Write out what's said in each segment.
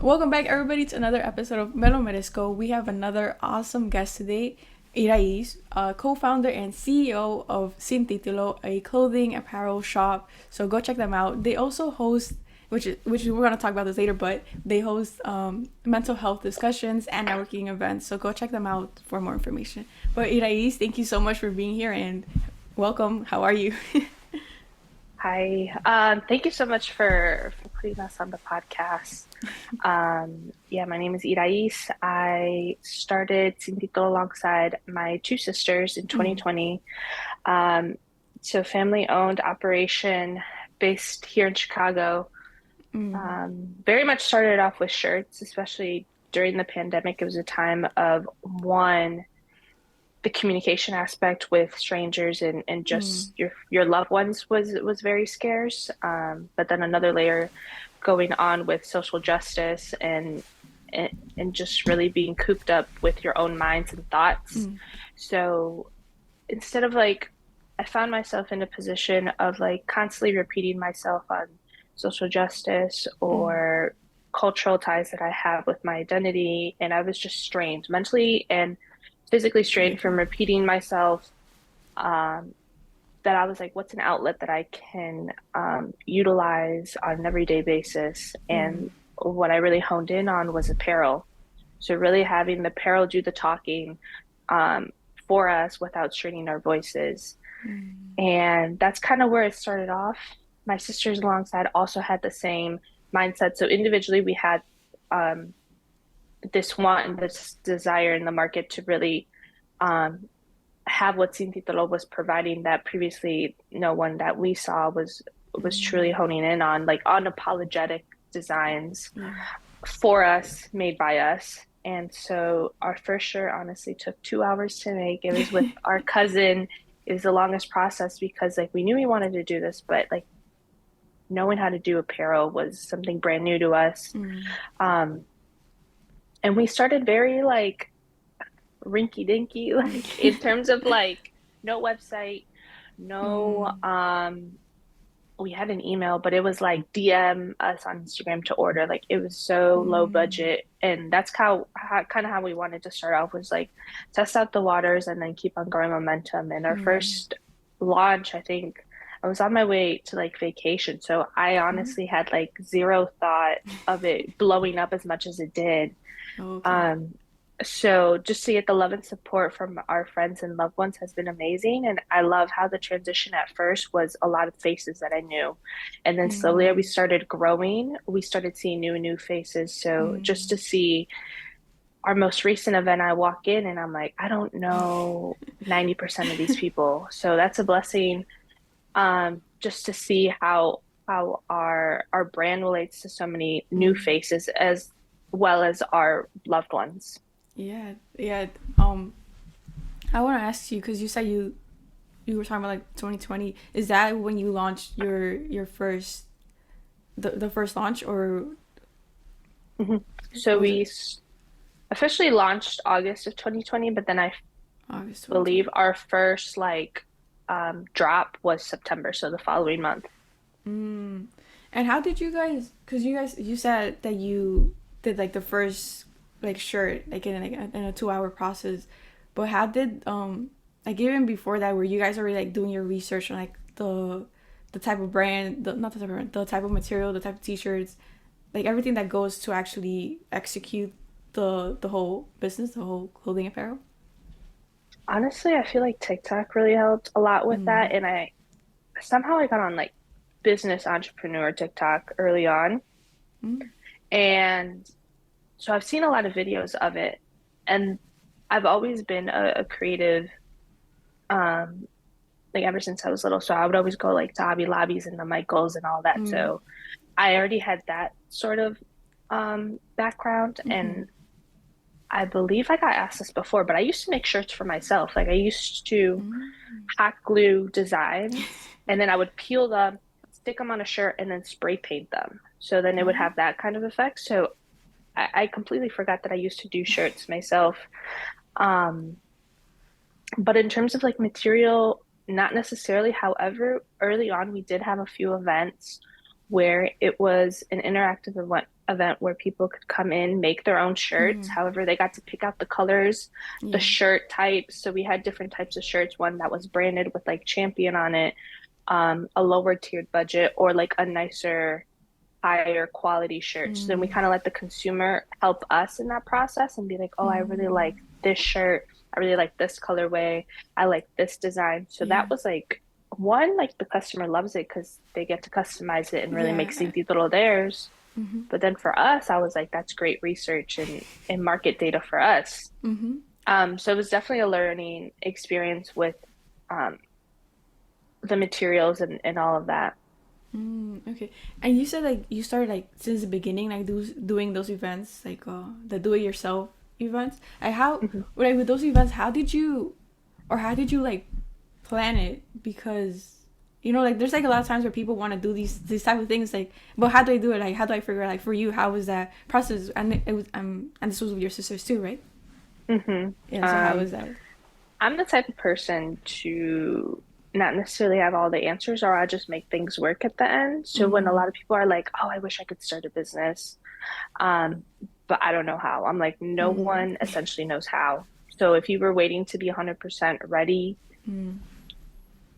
Welcome back, everybody, to another episode of Melo Meresco. We have another awesome guest today, Irais, co-founder and CEO of Sin Titulo, a clothing apparel shop. So go check them out. They also host, which we're gonna talk about this later, but they host mental health discussions and networking events. So go check them out for more information. But Irais, thank you so much for being here and welcome. How are you? Hi. Thank you so much for putting us on the podcast. Yeah, my name is Irais. I started Titulo alongside my two sisters in Mm, 2020. Um, so family-owned operation based here in Chicago. mm, Very much started off with shirts, especially during the pandemic. It was a time of one, the communication aspect with strangers and mm, just your loved ones was very scarce. But then another layer going on with social justice and just really being cooped up with your own minds and thoughts. mm, So instead of like, I found myself in a position of like constantly repeating myself on social justice mm, or cultural ties that I have with my identity. And I was just strained mentally and physically strained from yeah. repeating myself. Um, that I was like, what's an outlet that I can utilize on an everyday basis? Mm, And what I really honed in on was apparel. So really having the apparel do the talking um, for us without straining our voices. mm, And that's kind of where it started off. My sisters alongside also had the same mindset. So individually, we had um, this want and this desire in the market to really um, have what Sin Titulo was providing that previously no one that we saw was truly mm, honing in on, like unapologetic designs yeah. for us, made by us. And so our first shirt honestly took 2 hours to make. It was with our cousin. It was the longest process because like we knew we wanted to do this, but like knowing how to do apparel was something brand new to us. Mm, Um, and we started very like rinky dinky, like in terms of like no website, no mm, we had an email, but it was like DM us on Instagram to order. Like it was so low mm, budget. And that's how kind of how we wanted to start off was like test out the waters and then keep on growing momentum. And our mm, first launch, I think I was on my way to like vacation. So I mm. honestly had like zero thought of it blowing up as much as it did. Okay. Um, so just to get the love and support from our friends and loved ones has been amazing. And I love how the transition at first was a lot of faces that I knew. And then slowly as we Mm, started growing, we started seeing new and new faces. So just mm. to see our most recent event, I walk in and I'm like, I don't know 90% of these people. So that's a blessing. Just to see how our brand relates to so many new Mm. faces as well as our loved ones. Yeah, yeah. Um, I want to ask you because you said you were talking about like 2020. Is that when you launched your first the first launch or Mhm. So was it officially launched August of 2020, but then I August believe 2020? our first like drop was September, so the following month. Mm. And how did you guys? Because you said that you did like the first like shirt in a 2 hour process, but how did like even before that were you guys already like doing your research on like the type of brand, the not the type of brand, the type of material, the type of t-shirts, like everything that goes to actually execute the whole business, the whole clothing apparel? Honestly, I feel like TikTok really helped a lot with Mm. that, and I somehow I got on like business entrepreneur TikTok early on, Mm. and so I've seen a lot of videos of it, and I've always been a creative, um, like ever since I was little. So I would always go like to Hobby Lobbies and the Michaels and all that. Mm. So I already had that sort of background, Mm-hmm. and I believe I got asked this before, but I used to make shirts for myself. Like I used to Mm. hot glue designs, and then I would peel them, stick them on a shirt, and then spray paint them. So then it would Oh. have that kind of effect. So I completely forgot that I used to do shirts myself. Um, but in terms of like material, not necessarily. However, early on, we did have a few events where it was an interactive event event where people could come in, make their own shirts. Mm, However, they got to pick out the colors, the yeah. shirt types. So we had different types of shirts, one that was branded with like Champion on it, a lower tiered budget, or like a nicer, higher quality shirt. So then we Mm, kind of let the consumer help us in that process and be like, oh, I really mm, like this shirt. I really like this colorway. I like this design. So yeah. that was like one, like the customer loves it because they get to customize it and really make Yeah. Titulo theirs. Mm-hmm. But then for us, I was like, that's great research and market data for us. Mm-hmm. So it was definitely a learning experience with um, the materials and all of that. Okay. And you said like you started like since the beginning, like doing those events, like the do it yourself events. Like how, Mhm. like with those events, how did you like plan it? Because like there's like a lot of times where people want to do these type of things, like, but how do I do it? Like, how do I figure out? Like for you, how was that process? And it was and this was with your sisters too, right? hmm Yeah. So how Um, was that? I'm the type of person to not necessarily have all the answers, or I just make things work at the end. So when a Mm, lot of people are like, "Oh, I wish I could start a business," um, but I don't know how. I'm like, no mm, one essentially knows how. So if you were waiting to be 100% ready mm,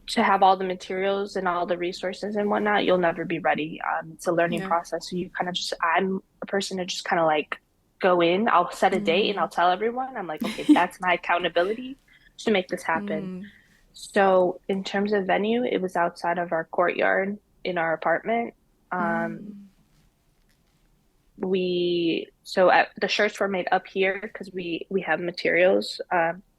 to have all the materials and all the resources and whatnot, you'll never be ready. It's a learning yeah. process. So you kind of just, I'm a person to just kind of like go in, I'll set a date and I'll Mm, tell everyone, I'm like, okay, that's my accountability to make this happen. mm, So in terms of venue, it was outside of our courtyard in our apartment. Um, mm, so the shirts were made up here because we have materials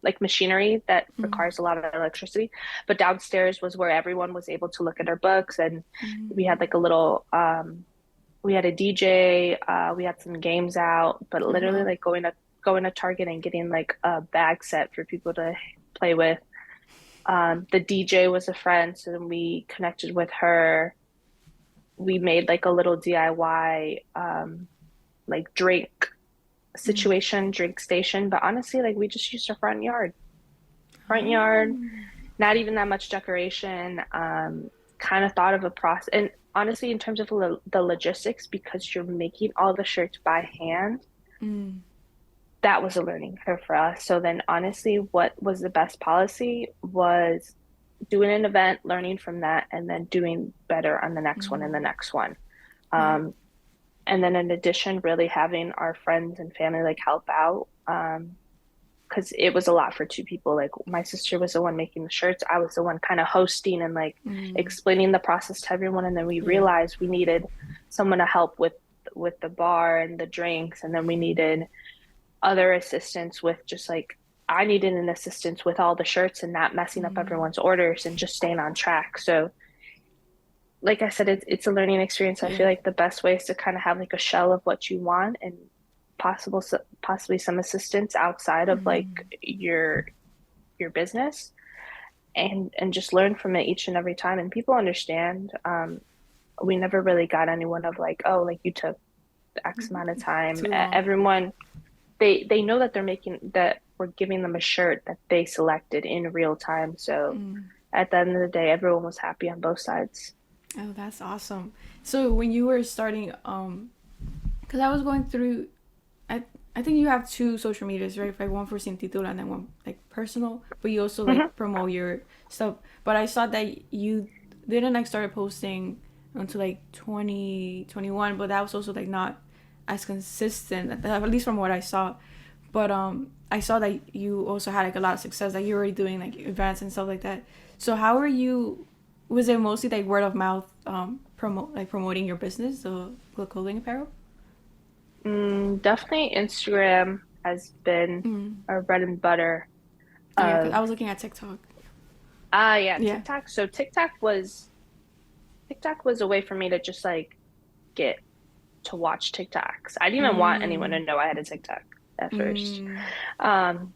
like machinery that mm, requires a lot of electricity, but downstairs was where everyone was able to look at our books, and we had mm. like a little we had a DJ, we had some games out, but Oh literally wow. like going to Target and getting like a bag set for people to play with. The DJ was a friend, so then we connected with her. We made like a little DIY like Mm. drink station. But honestly, like we just used our front yard, Oh. not even that much decoration. Kind of thought of a process. And honestly, in terms of the logistics, because you're making all the shirts by hand, Mm. that was a learning curve for us. So then, honestly, what was the best policy was doing an event, learning from that, and then doing better on the next one and the Mm. next one. Yeah. Um, and then in addition, really having our friends and family like help out. Because it was a lot for two people. Like my sister was the one making the shirts. I was the one kind of hosting and like Mm. explaining the process to everyone. And then we Yeah. realized we needed someone to help with the bar and the drinks. And then we needed other assistance with just like I needed an assistance with all the shirts and not messing up Mm. everyone's orders and just staying on track. So like I said, it's a learning experience. I Yeah. feel like the best way is to kind of have like a shell of what you want and possibly some assistance outside of like Mm. your business and just learn from it each and every time. And people understand. We never really got anyone of like, oh, like you took X amount of time. Too long. Everyone they know that they're making that we're giving them a shirt that they selected in real time. So Mm. at the end of the day, everyone was happy on both sides. Oh, that's awesome. So when you were starting, because I was going through, I I think you have two social medias, right? Like one for Sin Titulo and then one like personal, but you also hmm like promote your stuff. But I saw that you didn't like started posting until like 2021, but that was also like not as consistent, at least from what I saw. But I saw that you also had like a lot of success, like you're already doing like events and stuff like that. So how are you, was it mostly like word of mouth, promoting your business, the clothing apparel? Definitely Instagram has been Mm. our bread and butter Yeah, because I of was looking at TikTok. yeah, Yeah. TikTok. So TikTok was a way for me to just like get to watch TikToks. I didn't even want anyone to Mm. know I had a TikTok at first. Mm. Um,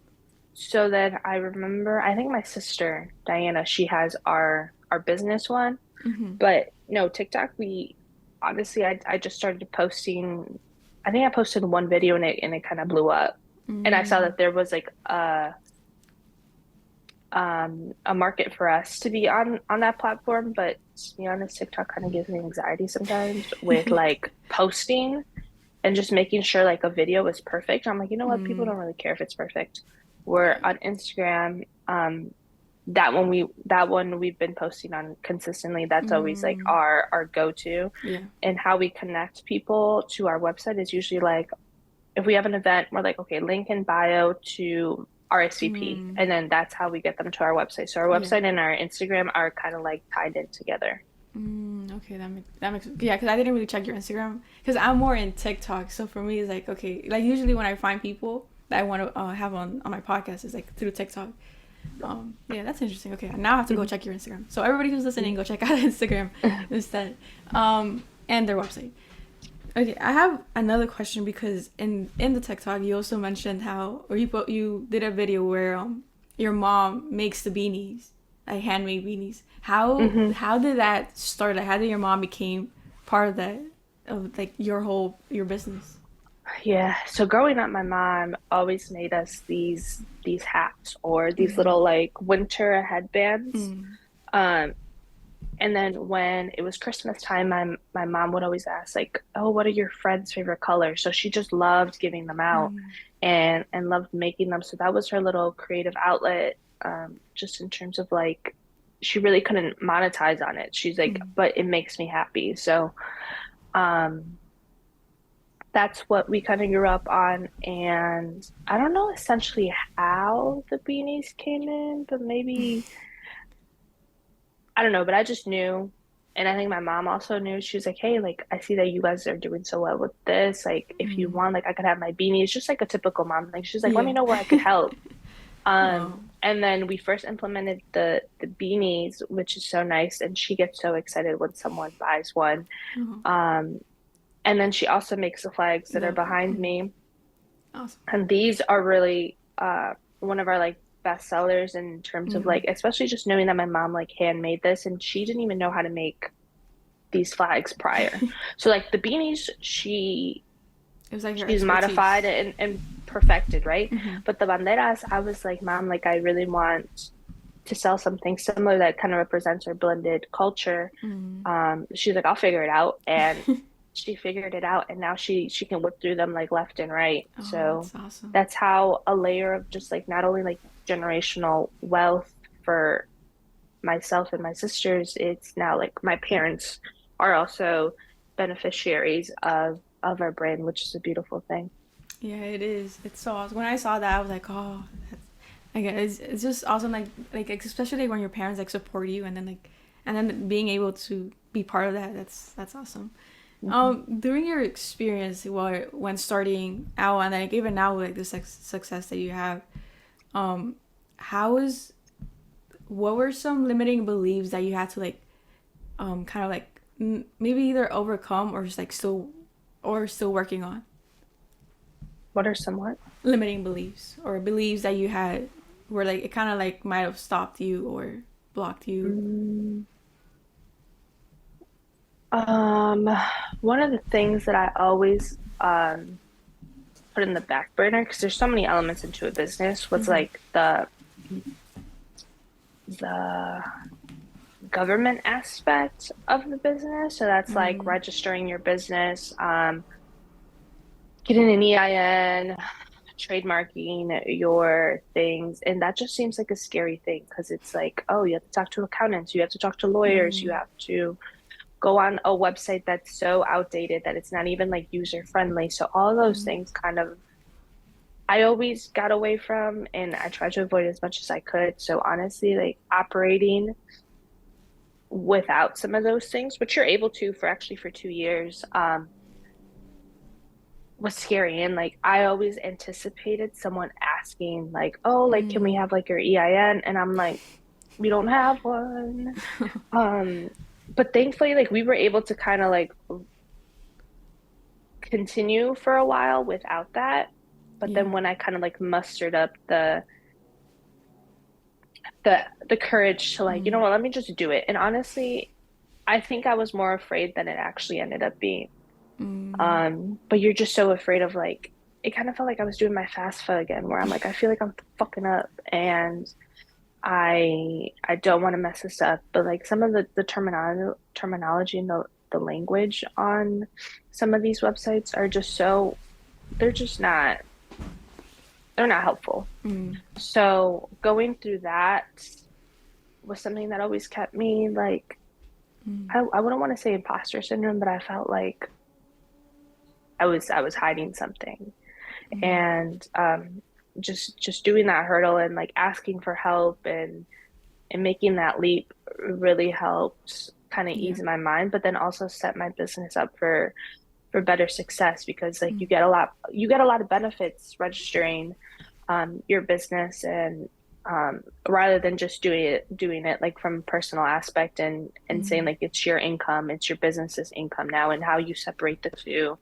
so then I remember, I think my sister Diana, she has our business one, Mm-hmm. but no, TikTok, we honestly I just started posting. I think I posted one video and it kind of blew up. And I saw Mm. that there was like a market for us to be on that platform, but to be honest, TikTok kind of gives me anxiety sometimes with like posting. and just making sure like a video is perfect. I'm like, you know what? People Mm, don't really care if it's perfect. We're yeah. on Instagram. That one we've been posting on consistently. That's always like Mm, our go-to. yeah. And how we connect people to our website is usually like if we have an event, we're like, okay, link in bio to RSVP. Mm, And then that's how we get them to our website. So our yeah. website and our Instagram are kind of like tied in together. Okay, that makes yeah. Because I didn't really check your Instagram because I'm more in TikTok. So for me, it's like okay, like usually when I find people that I want to have on my podcast, it's like through TikTok. Yeah, that's interesting. Okay, now I have to go Mhm. check your Instagram. So everybody who's listening, go check out Instagram instead, and their website. Okay, I have another question because in the TikTok you also mentioned how or you did a video where your mom makes the beanies, like handmade beanies. hmm How did that start? Like how did your mom became part of that of like your business? Yeah. So growing up, my mom always made us these hats or these Mm-hmm. little like winter headbands. Mm-hmm. Um, and then when it was Christmas time, my mom would always ask like, "Oh, what are your friends' favorite colors?" So she just loved giving them out and loved making them. So that was her little creative outlet, just in terms of like she really couldn't monetize on it. She's like, Mm-hmm. "But it makes me happy." So um that's what we kind of grew up on. And I don't know essentially how the beanies came in, but maybe I don't know, but I just knew. And I think my mom also knew. She was like, hey, like, I see that you guys are doing so well with this. Like, if you Mm-hmm. want, like, I could have my beanies, just like a typical mom. Like, she's like, let Yeah. me know where I could help. Oh. And then we first implemented the beanies, which is so nice. And she gets so excited when someone buys one. Oh. Um, and then she also makes the flags that are The behind me. awesome. And these are really one of our like best sellers in terms of Mm-hmm. like, especially just knowing that my mom like handmade this and she didn't even know how to make these flags prior. So like the beanies, It was like her she's modified expertise. and perfected, right? Mm-hmm. But the banderas, I was like, Mom, like I really want to sell something similar that kind of represents our blended culture. Mm-hmm. She's like, I'll figure it out. And she figured it out and now she can whip through them like left and right. Oh, So that's awesome. that's how a layer of just like not only like generational wealth for myself and my sisters, it's now like my parents are also beneficiaries of our brand, which is a beautiful thing. Yeah, it is. It's so awesome. When I saw that, I was like, oh, that's, like it's just awesome. Like especially like, when your parents like support you and then being able to be part of that. That's awesome. Mhm. During your experience when starting out and like even now like the success that you have, um, how is what were some limiting beliefs that you had to like kind of like maybe either overcome or just like still working on? What are somewhat? Limiting beliefs or beliefs that you had where like it kind of like might have stopped you or blocked you. Mm, um, one of the things that I always put in the back burner because there's so many elements into a business was Mm-hmm. like the government aspect of the business. So that's like Mm, registering your business, getting an EIN, trademarking your things. And that just seems like a scary thing because it's like, oh, you have to talk to accountants, you have to talk to lawyers, you mm, have to go on a website that's so outdated that it's not even like user friendly. So all those mm, things kind of I always got away from and I tried to avoid as much as I could. So honestly, like operating without some of those things, which you're able to for actually for 2 years, was scary. And like I always anticipated someone asking, like, oh, like can we mm. have like your EIN? And I'm like, we don't have one. Um, but thankfully, like we were able to kind of like continue for a while without that. But Yeah. then when I kind of like mustered up the the courage to like, you know Mm, what, let me just do it. And honestly, I think I was more afraid than it actually ended up being. mm, But you're just so afraid of like it kind of felt like I was doing my FAFSA again, where I'm like, I feel like I'm fucking up and I don't want to mess this up. But like some of the terminology and the the language on some of these websites are just so they're just not they're not helpful. Mm, So going through that was something that always kept me like mm, I wouldn't want to say imposter syndrome, but I felt like I was hiding something. mm, And just doing that hurdle and like asking for help and making that leap really helped kind of yeah. ease my mind, but then also set my business up for better success because like Mm, you get a lot of benefits registering your business and rather than just doing it like from a personal aspect and saying mm, like it's your income, it's your business's income now and how you separate the two.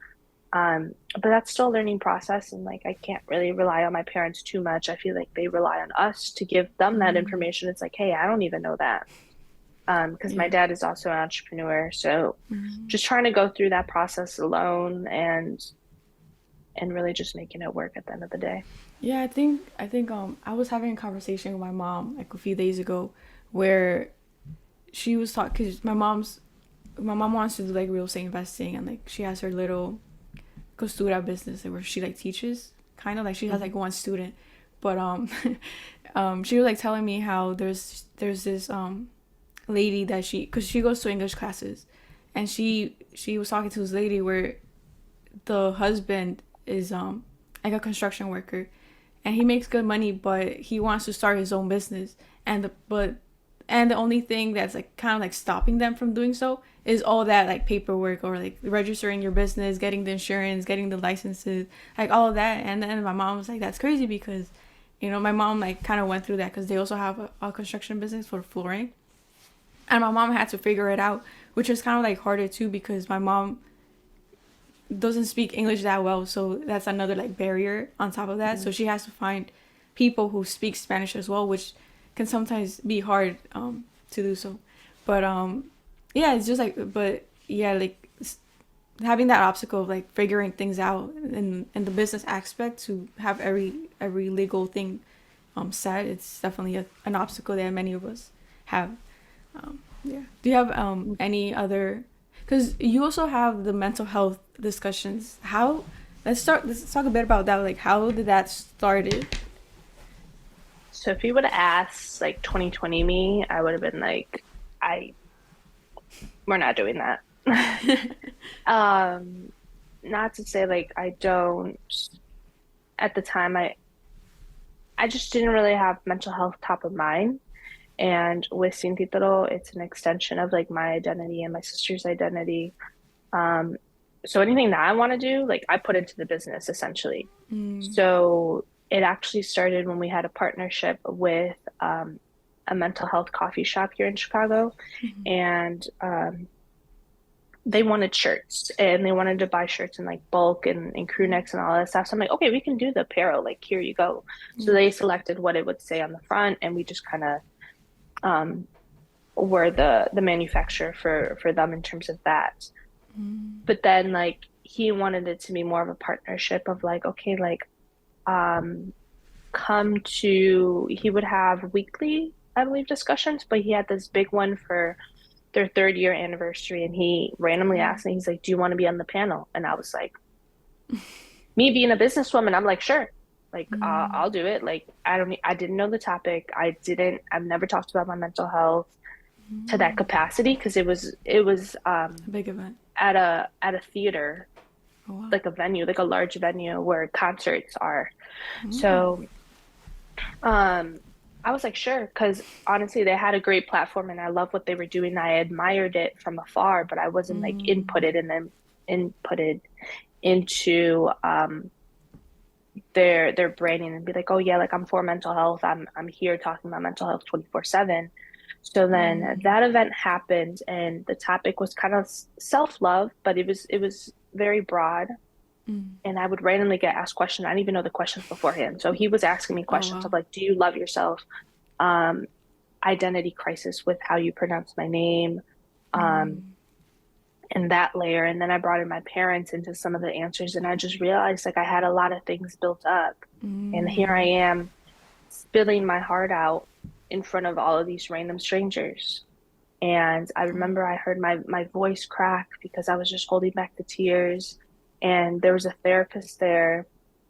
But that's still a learning process, and like I can't really rely on my parents too much. I feel like they rely on us to give them that mm, information. It's like, hey, I don't even know that. Because my yeah. dad is also an entrepreneur, so Mm. just trying to go through that process alone and really just making it work at the end of the day. Yeah, I think I was having a conversation with my mom like a few days ago where she was talking cuz my mom wants to do like real estate investing and like she has her little costura business where she like teaches kind of like she has Hmm. like one student but she was like telling me how there's this lady that cuz she goes to English classes and she was talking to this lady where the husband is like a construction worker and he makes good money but he wants to start his own business and the only thing that's like kind of like stopping them from doing so is all that like paperwork or like registering your business, getting the insurance, getting the licenses, like all of that. And then my mom was like, that's crazy because my mom like kind of went through that because they also have a construction business for flooring, and my mom had to figure it out, which is kind of like harder too because my mom doesn't speak English that well, so that's another like barrier on top of that. Hmm. So she has to find people who speak Spanish as well, which can sometimes be hard to do so. But yeah, it's just like but yeah, like having that obstacle of like figuring things out in the business aspect to have every legal thing set, it's definitely an obstacle that many of us have. Yeah. Do you have any other? Because you also have the mental health discussions. How? Let's talk a bit about that. Like, how did that started? So if you would have asked like 2020 me, I would have been like, I we're not doing that. Um, Not to say like I don't at the time I just didn't really have mental health top of mind. And with Sin Titulo, it's an extension of like my identity and my sister's identity. Um, so anything that I want to do, like I put into the business essentially. Mm, So it actually started when we had a partnership with a mental health coffee shop here in Chicago, and they wanted shirts and they wanted to buy shirts in like bulk and crew necks and all that stuff. So I'm like, okay, we can do the apparel. Like, here you go. So mm, they selected what it would say on the front, and we just kind of um, were the manufacturer for them in terms of that. mm, But then like he wanted it to be more of a partnership of like, okay, like um, come to he would have weekly, I believe, discussions, but he had this big one for their third year anniversary, and he randomly mm, asked me, he's like, "Do you want to be on the panel?" And I was like, me being a businesswoman, I'm like, sure. Like, mm, I'll do it. Like, I didn't know the topic. I've never talked about my mental health to that mm. capacity because it was A big event. at a theater, Oh wow. like a venue, like a large venue where concerts are. Mm, So, um, I was like, sure, because honestly, they had a great platform and I love what they were doing. I admired it from afar, but I wasn't like mm, inputted into their branding and be like, oh yeah, like I'm for mental health. I'm here talking about mental health 24/7. So then mm, that event happened and the topic was kind of self-love, but it was very broad. mm. And I would randomly get asked questions. I didn't even know the questions beforehand. So he was asking me Oh questions of wow. like, do you love yourself? Um, Identity crisis with how you pronounce my name. Um, Mm, and that layer. And then I brought in my parents into some of the answers, and I just realized like I had a lot of things built up. And here I mm, am spilling my heart out in front of all of these random strangers. And I Oh. remember I heard my voice crack because I was just holding back the tears. And there was a therapist there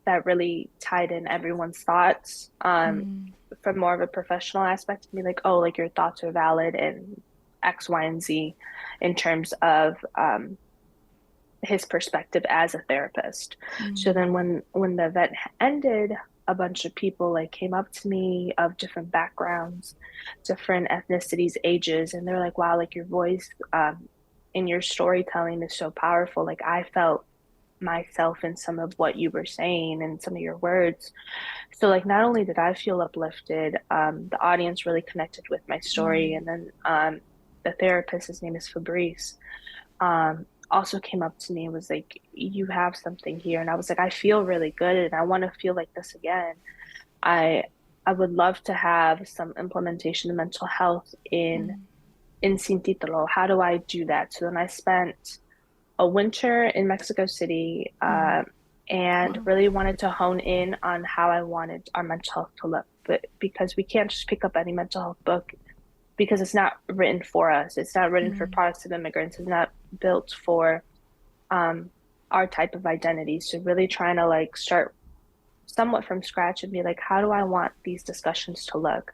that really tied in everyone's thoughts, Mm. from more of a professional aspect, to be like, oh, like your thoughts are valid and X, Y, and Z in terms of his perspective as a therapist. So Mm. then when the event ended, a bunch of people like came up to me of different backgrounds, different ethnicities, ages, and they're like, wow, like your voice in your storytelling is so powerful. Like I felt myself in some of what you were saying and some of your words. So like not only did I feel uplifted, the audience really connected with my story. Mm. And then the therapist, his name is Fabrice, also came up to me and was like, you have something here. And I was like, I feel really good and I want to feel like this again. I I would love to have some implementation of mental health Mm. in Sin Titulo. How do I do that? So then I spent a winter in Mexico City, Mm. and Wow. really wanted to hone in on how I wanted our mental health to look. But because we can't just pick up any mental health book because it's not written for us. It's not written for Mm. Protestant immigrants. It's not built for um, our type of identity. So really trying to like start somewhat from scratch and be like, how do I want these discussions to look?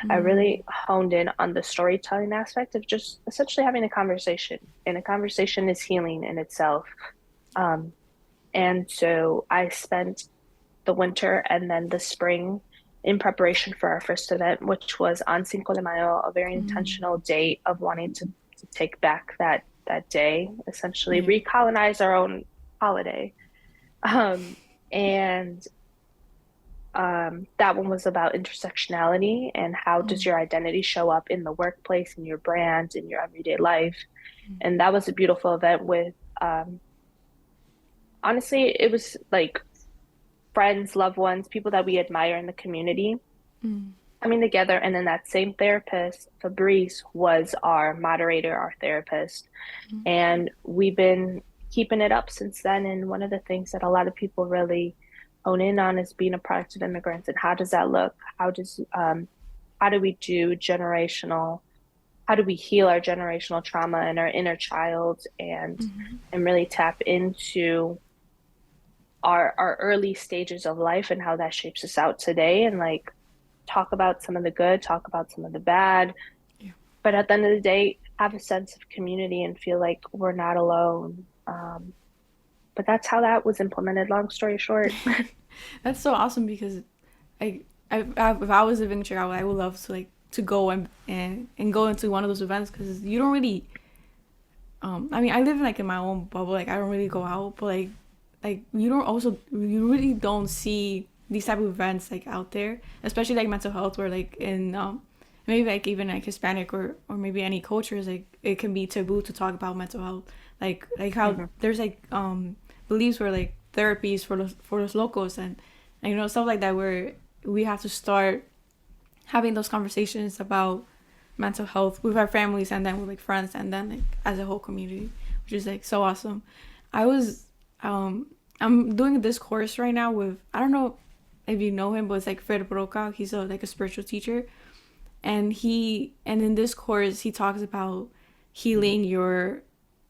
I Mm. really honed in on the storytelling aspect of just essentially having a conversation, and a conversation is healing in itself. Um, and so I spent the winter and then the spring in preparation for our first event, which was on Cinco de Mayo, a very Mm. intentional date of wanting to take back that day, essentially Yeah. recolonize our own holiday. Um, and that one was about intersectionality and how does Mm. your identity show up in the workplace, in your brand, in your everyday life. Mm. And that was a beautiful event with, honestly, it was like friends, loved ones, people that we admire in the community Mm. coming together. And then that same therapist, Fabrice, was our moderator, our therapist. Mm. And we've been keeping it up since then. And one of the things that a lot of people really hone in on is being a product of immigrants and how does that look? How do we do generational, how do we heal our generational trauma and our inner child Mm. and really tap into our early stages of life and how that shapes us out today, and like talk about some of the good, talk about some of the bad, Yeah. but at the end of the day, have a sense of community and feel like we're not alone. But that's how that was implemented, long story short. That's so awesome because I, if I was living in Chicago, I would love to like to go and go into one of those events because you don't really. I mean, I live like in my own bubble. Like I don't really go out, but like you really don't see these type of events like out there, especially like mental health, where like in maybe like even like Hispanic or maybe any cultures, like it can be taboo to talk about mental health. Like how Hmm. there's like beliefs where like therapies for those locals and you know stuff like that where we have to start having those conversations about mental health with our families and then with like friends and then like as a whole community, which is like so awesome. I was I'm doing this course right now with I don't know if you know him, but it's like Fred Broca. He's like a spiritual teacher, and in this course he talks about healing your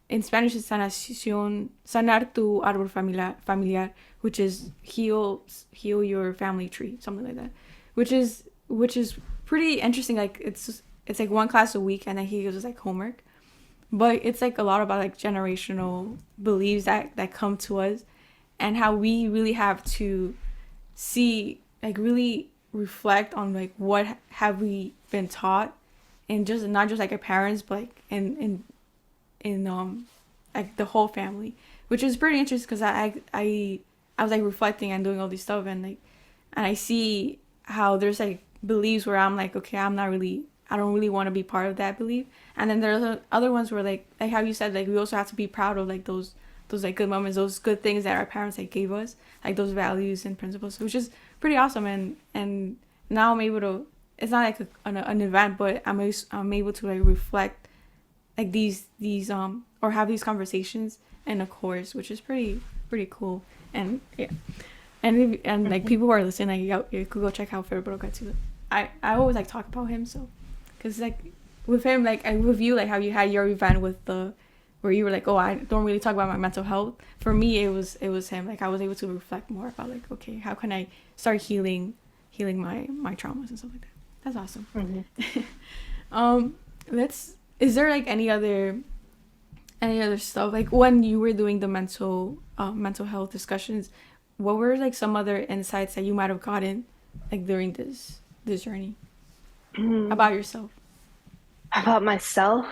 in Spanish it's sanación, sanar tu árbol familiar, which is heal your family tree, something like that, which is pretty interesting. Like it's like one class a week, and then he gives us like homework, but it's like a lot about like generational beliefs that come to us, and how we really have to see like really reflect on like what have we been taught, and just not just like our parents, but like in like the whole family, which is pretty interesting because I was like reflecting and doing all this stuff and I see how there's like beliefs where I'm like okay I don't really want to be part of that belief, and then there's other ones where like how you said like we also have to be proud of like those like good moments, those good things that our parents like gave us, like those values and principles, which is pretty awesome. And now I'm able to. It's not like an event, but I'm able to like reflect like these or have these conversations in a course, which is pretty cool. And yeah, and like Hmm. people who are listening, like you could go check out Fer Broca too. I always like talk about him, so because like with him, like, and with you, like how you had your event with the, where you were like, oh, I don't really talk about my mental health. For me, it was him. Like I was able to reflect more about like, okay, how can I start healing my traumas and stuff like that. That's awesome. Mm-hmm. um, let's. Is there like any other stuff like when you were doing the mental health discussions? What were like some other insights that you might have gotten like during this journey about yourself? About myself,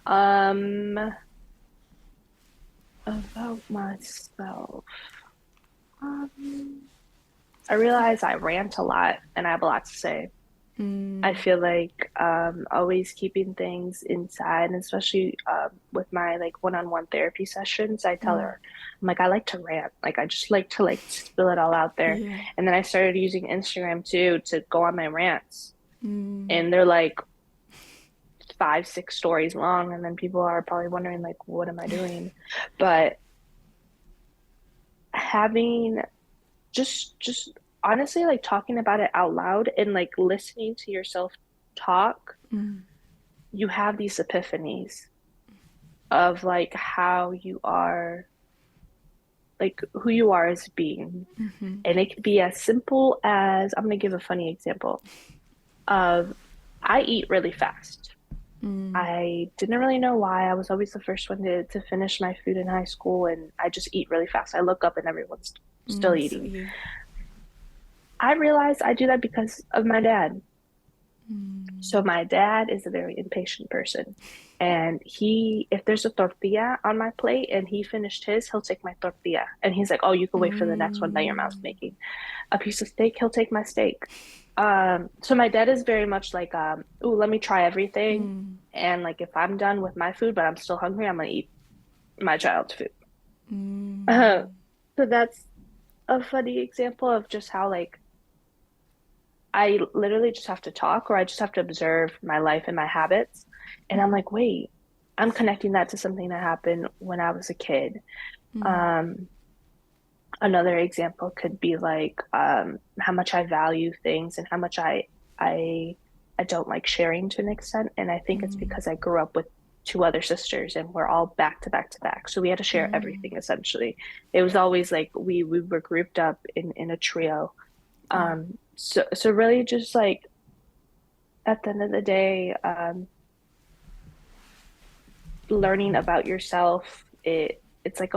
um, about myself, um, I realize I rant a lot and I have a lot to say. I Mm, feel like always keeping things inside, and especially with my like one-on-one therapy sessions, I tell mm, her, I'm like, I like to rant. Like I just like to like spill it all out there. yeah. And then I started using Instagram too to go on my rants. Mm, And they're like 5, 6 stories long, and then people are probably wondering like, what am I doing? But having just honestly like talking about it out loud and like listening to yourself talk, mm, you have these epiphanies of like how you are, like who you are as a being. mm-hmm, And it could be as simple as, I'm gonna give a funny example of, I eat really fast. mm, I didn't really know why. I was always the first one to finish my food in high school, and I just eat really fast. I look up and everyone's still so eating. yeah. I realized I do that because of my dad. Mm, So my dad is a very impatient person. And if there's a tortilla on my plate and he finished his, he'll take my tortilla. And he's like, oh, you can wait for the next one that your mom's mm, making. A piece of steak, he'll take my steak. So my dad is very much like, ooh, let me try everything. mm, And like, if I'm done with my food, but I'm still hungry, I'm gonna eat my child's food. Uh, mm, so that's a funny example of just how like I literally just have to talk, or I just have to observe my life and my habits. And I'm like, wait, I'm connecting that to something that happened when I was a kid. mm, Um, Another example could be like how much I value things and how much I I don't like sharing to an extent. And I think it's mm, because I grew up with 2 other sisters and we're all back to back to back. So we had to share mm. everything essentially. It was always like we were grouped up in a trio. Yeah. So really just like at the end of the day, learning about yourself, it's like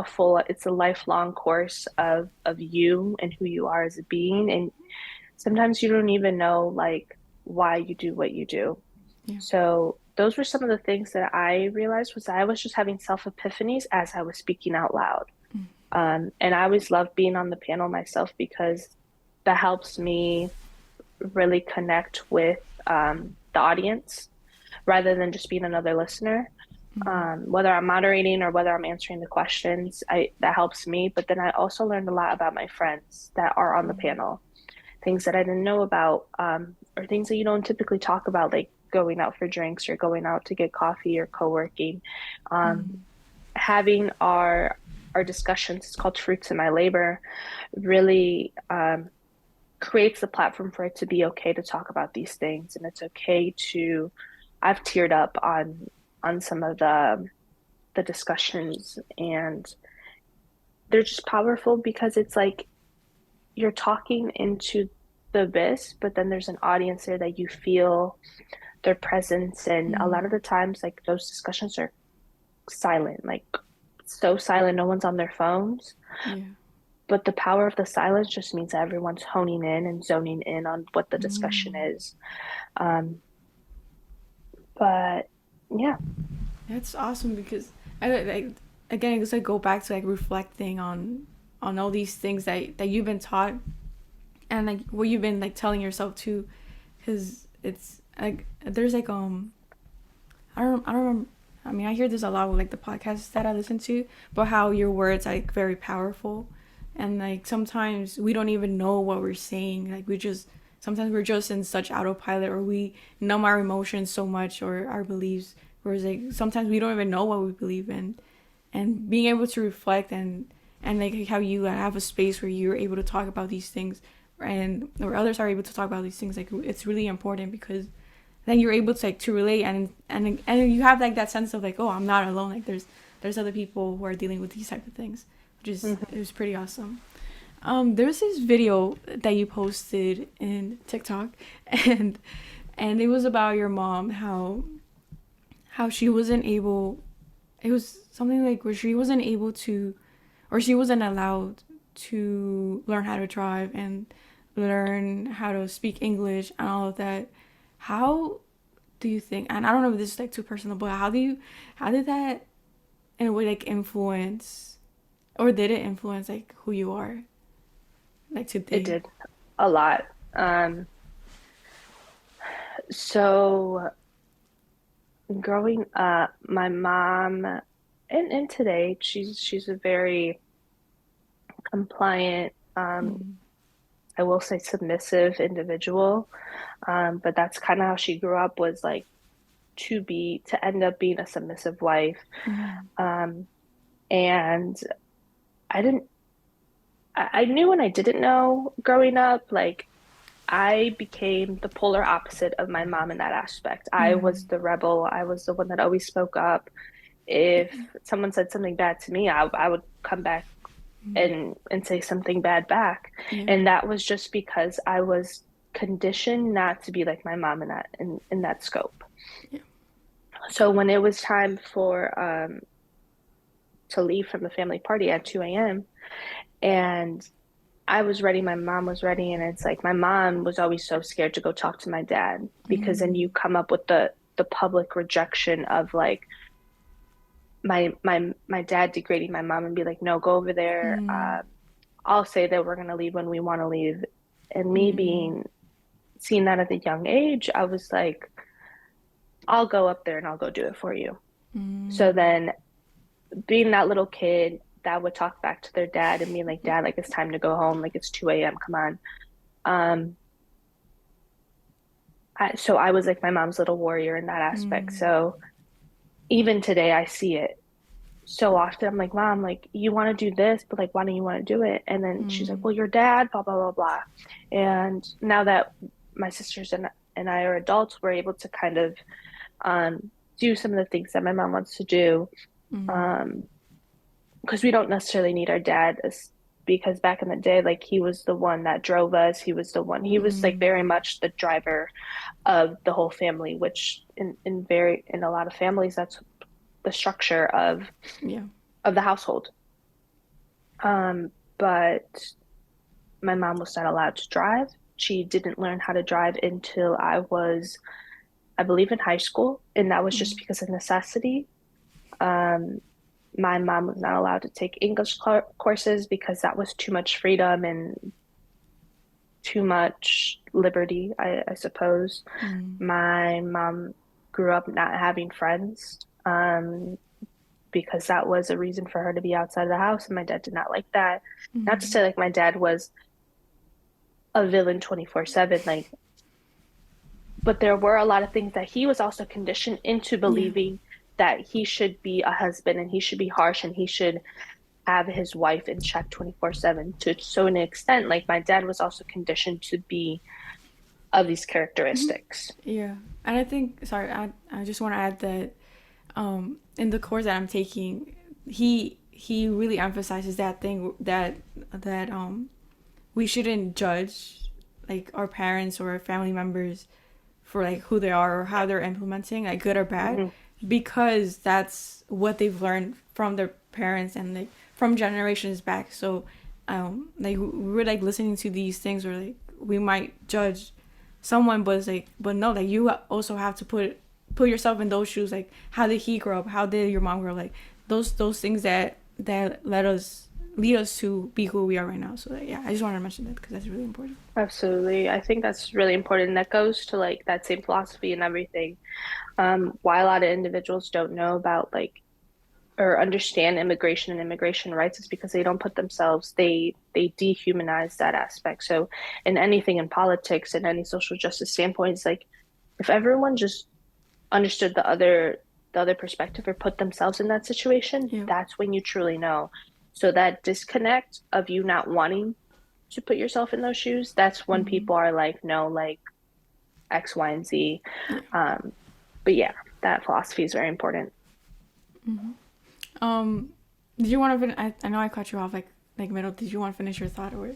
it's a lifelong course of you and who you are as a being. And sometimes you don't even know like why you do what you do. Yeah. So those were some of the things that I realized was I was just having self epiphanies as I was speaking out loud. And I always love being on the panel myself because that helps me really connect with the audience rather than just being another listener. Mm, Whether I'm moderating or whether I'm answering the questions, I that helps me. But then I also learned a lot about my friends that are on the mm, panel, things that I didn't know about, or things that you don't typically talk about, like going out for drinks or going out to get coffee or co-working. Um, mm, Having our discussions, it's called Fruits of My Labor, really creates the platform for it to be okay to talk about these things, and it's okay to. I've teared up on some of the discussions, and they're just powerful because it's like you're talking into the abyss, but then there's an audience there that you feel their presence. And a lot mm. of the times, like those discussions are silent, like so silent, no one's on their phones. Yeah. But the power of the silence just means that everyone's honing in and zoning in on what the discussion Mm. is. Um, but yeah. That's awesome because like again, it's like go back to like reflecting on all these things that you've been taught and like what you've been like telling yourself too, because it's like there's like I don't remember. I mean, I hear this a lot with like the podcasts that I listen to, but how your words are like very powerful, and like sometimes we don't even know what we're saying. Like we just sometimes we're just in such autopilot, or we numb our emotions so much or our beliefs. Whereas like sometimes we don't even know what we believe in, and being able to reflect and like how you have a space where you're able to talk about these things, and or others are able to talk about these things. Like it's really important because then you're able to like to relate, and you have like that sense of like, oh, I'm not alone. Like there's other people who are dealing with these type of things, which is Hmm. it was pretty awesome. There's this video that you posted in TikTok, and it was about your mom, how she wasn't able. It was something like where she wasn't able to, or she wasn't allowed to learn how to drive and learn how to speak English and all of that. How do you think? And I don't know if this is like too personal, but how did that in a way like influence, or did it influence like who you are like It today? did a lot. So growing up, my mom, and today she's a very compliant, Mm. I will say submissive individual. But that's kind of how she grew up, was like to end up being a submissive wife. Mm. Um, and I didn't I knew when I didn't know growing up, like I became the polar opposite of my mom in that aspect. I was Mm. the rebel. I was the one that always spoke up. If Yeah. someone said something bad to me, I would come back Mm. and say something bad back. Yeah. And that was just because I was conditioned not to be like my mom in that scope. Yeah. So when it was time for to leave from the family party at 2 a.m. and I was ready, my mom was ready, and it's like my mom was always so scared to go talk to my dad, because then you Mm. come up with the public rejection of like my dad degrading my mom and be like, no, go over there. Mm. I'll say that we're gonna leave when we want to leave. And me Mm. being seeing that at a young age, I was like, I'll go up there and I'll go do it for you. So Mm. then being that little kid that would talk back to their dad and being like, Dad, like it's time to go home, like it's 2 a.m. Come on. Um, so I was like my mom's little warrior in that aspect. Mm. So even today, I see it so often. I'm like, Mom, like you want to do this, but like, why don't you want to do it? And then she's like, Mm. well, your dad, blah, blah, blah, blah. And now that my sisters and I are adults, we're able to kind of do some of the things that my mom wants to do. Mm. Um, because we don't necessarily need our dad because back in the day, like he was the one that drove us. He was like Mm. very much the driver of the whole family, which in a lot of families, that's the structure Yeah. of the household. But my mom was not allowed to drive. She didn't learn how to drive until I believe, in high school, and that was just Mm. because of necessity. Um, my mom was not allowed to take English courses because that was too much freedom and too much liberty, I suppose. Mm. My mom grew up not having friends, because that was a reason for her to be outside of the house, and my dad did not like that. Not to Mm. say like my dad was a villain 24/7, like, but there were a lot of things that he was also conditioned into Yeah. believing that he should be a husband and he should be harsh and he should have his wife in check 24/7, to so an extent like my dad was also conditioned to be of these characteristics. Yeah. And I think, sorry, I just want to add that in the course that I'm taking, he really emphasizes that thing that we shouldn't judge like our parents or our family members for like who they are or how they're implementing, like good or bad, Hmm. because that's what they've learned from their parents and like from generations back. So like we're like listening to these things where like we might judge someone, but it's like, but no, like you also have to put yourself in those shoes. Like how did he grow up, how did your mom grow up? Like those things that lead us to be who we are right now. So like, yeah, I just wanted to mention that because that's really important. Absolutely. I think that's really important. And that goes to like that same philosophy and everything. Why a lot of individuals don't know about like or understand immigration and immigration rights is because they don't put themselves, they dehumanize that aspect. So in anything in politics and any social justice standpoint, it's like if everyone just understood the other perspective or put themselves in that situation, Yeah. that's when you truly know. So that disconnect of you not wanting to put yourself in those shoes, that's when Mm-hmm. people are like, no, like X, Y, and Z. Yeah. Um, but yeah, that philosophy is very important. Um, did you want to? I know I cut you off like middle. Did you want to finish your thought or?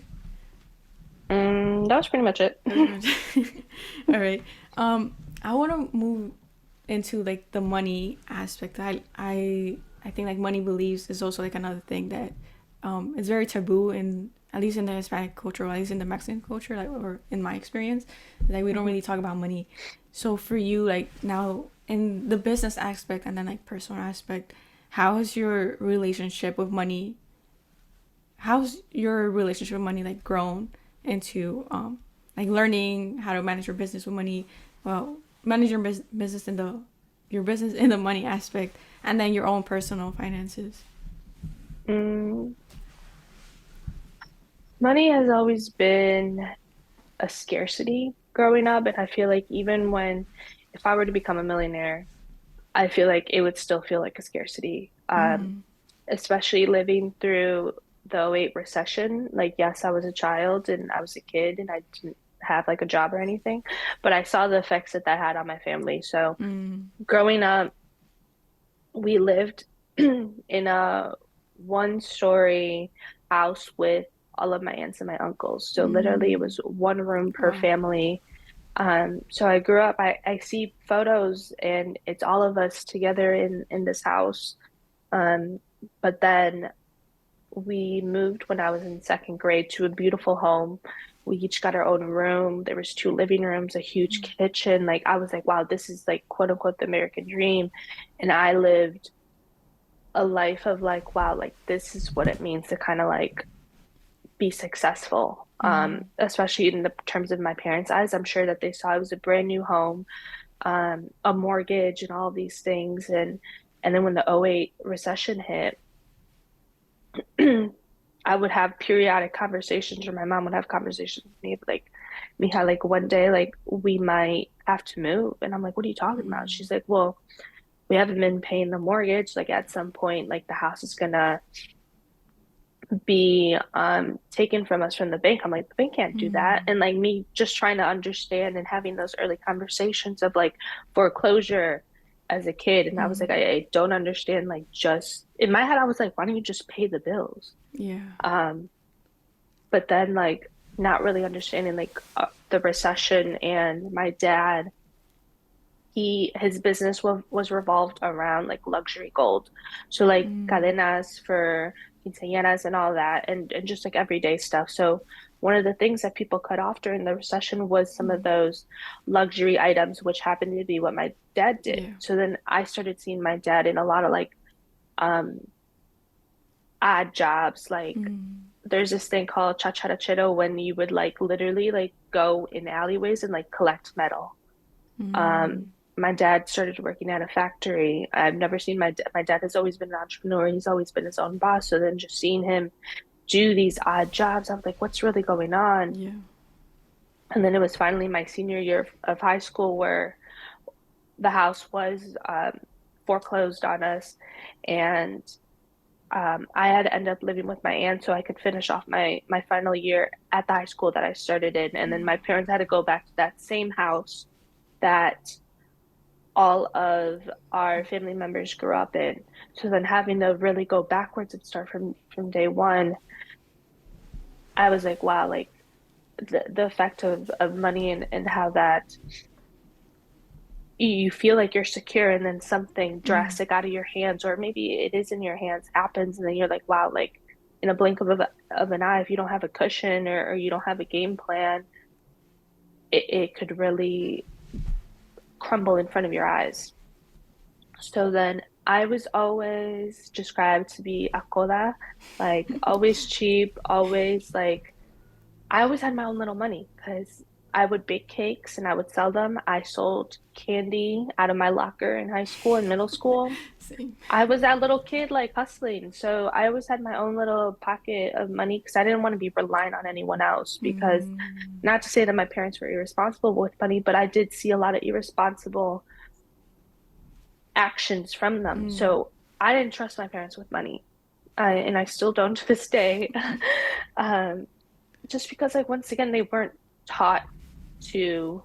That was pretty much it. That was pretty much. All right. I want to move into like the money aspect. I think like money beliefs is also like another thing that is very taboo in at least in the Hispanic culture or at least in the Mexican culture, like or in my experience, like we don't Mhm. really talk about money. So for you, like now in the business aspect and then like personal aspect, how has your relationship with money? How's your relationship with money like grown into like learning how to manage your business with money? Well, manage your business in the your business in the money aspect, and then your own personal finances. Mm, Money has always been a scarcity growing up, and I feel like even when, if I were to become a millionaire, I feel like it would still feel like a scarcity. Mm, Especially living through the '08 recession. Like, yes, I was a child and I was a kid and I didn't have like a job or anything, but I saw the effects that that had on my family. So mm, growing up, we lived in a one-story house with all of my aunts and my uncles. So literally it mm. was one room per Wow. family. So I grew up, I see photos and it's all of us together in this house. Um, but then we moved when I was in second grade to a beautiful home. We each got our own room. There was two living rooms, a huge kitchen. Like I was like, wow, this is like quote unquote the American dream. And I lived a life of like, wow, like this is what it means to kind of like be successful. Mm, Especially in the terms of my parents' eyes. I'm sure that they saw it was a brand new home, a mortgage and all these things. And then when the '08 recession hit, I would have periodic conversations, or my mom would have conversations with me, like, Mija, like one day, like we might have to move. And I'm like, what are you talking about? mm, She's like, well, we haven't been paying the mortgage. Like at some point, like the house is gonna be taken from us from the bank. I'm like, the bank can't do that. mm, And like me just trying to understand and having those early conversations of like foreclosure as a kid. And I was like, mm. I don't understand. Like just in my head, I was like, why don't you just pay the bills? Yeah. Um, but then like not really understanding like the recession and my dad, his business was revolved around like luxury gold. So like Mm, cadenas for quinceañeras and all that and just like everyday stuff. So one of the things that people cut off during the recession was some of mm. those luxury items, which happened to be what my dad did. Yeah. So then I started seeing my dad in a lot of like um odd jobs. Like Mm, there's this thing called chacharachero when you would like literally like go in alleyways and like collect metal. Um, mm, my dad started working at a factory. I've never seen my dad has always been an entrepreneur. He's always been his own boss. So then just seeing him do these odd jobs, I was like, what's really going on? yeah. And then it was finally my senior year of high school where the house was foreclosed on us, and I had to end up living with my aunt so I could finish off my final year at the high school that I started in. And then my Wow. parents had to go back to that same house that all of our family members grew up in. So then having to really go backwards and start from day one, I was like, wow, like the effect of money and how that you feel like you're secure and then something Mm, drastic out of your hands, or maybe it is in your hands, happens, and then you're like, wow, like in a blink of an eye, if you don't have a cushion or you don't have a game plan, it could really crumble in front of your eyes. So then I was always described to be a coda, like always cheap, always like I always had my own little money because I would bake cakes and I would sell them. I sold candy out of my locker in high school and middle school. same. I was that little kid like hustling. So I always had my own little pocket of money because I didn't want to be reliant on anyone else. Because Mm, not to say that my parents were irresponsible with money, but I did see a lot of irresponsible actions from them. mm, So I didn't trust my parents with money. And I still don't to this day. Um, just because like once again they weren't taught to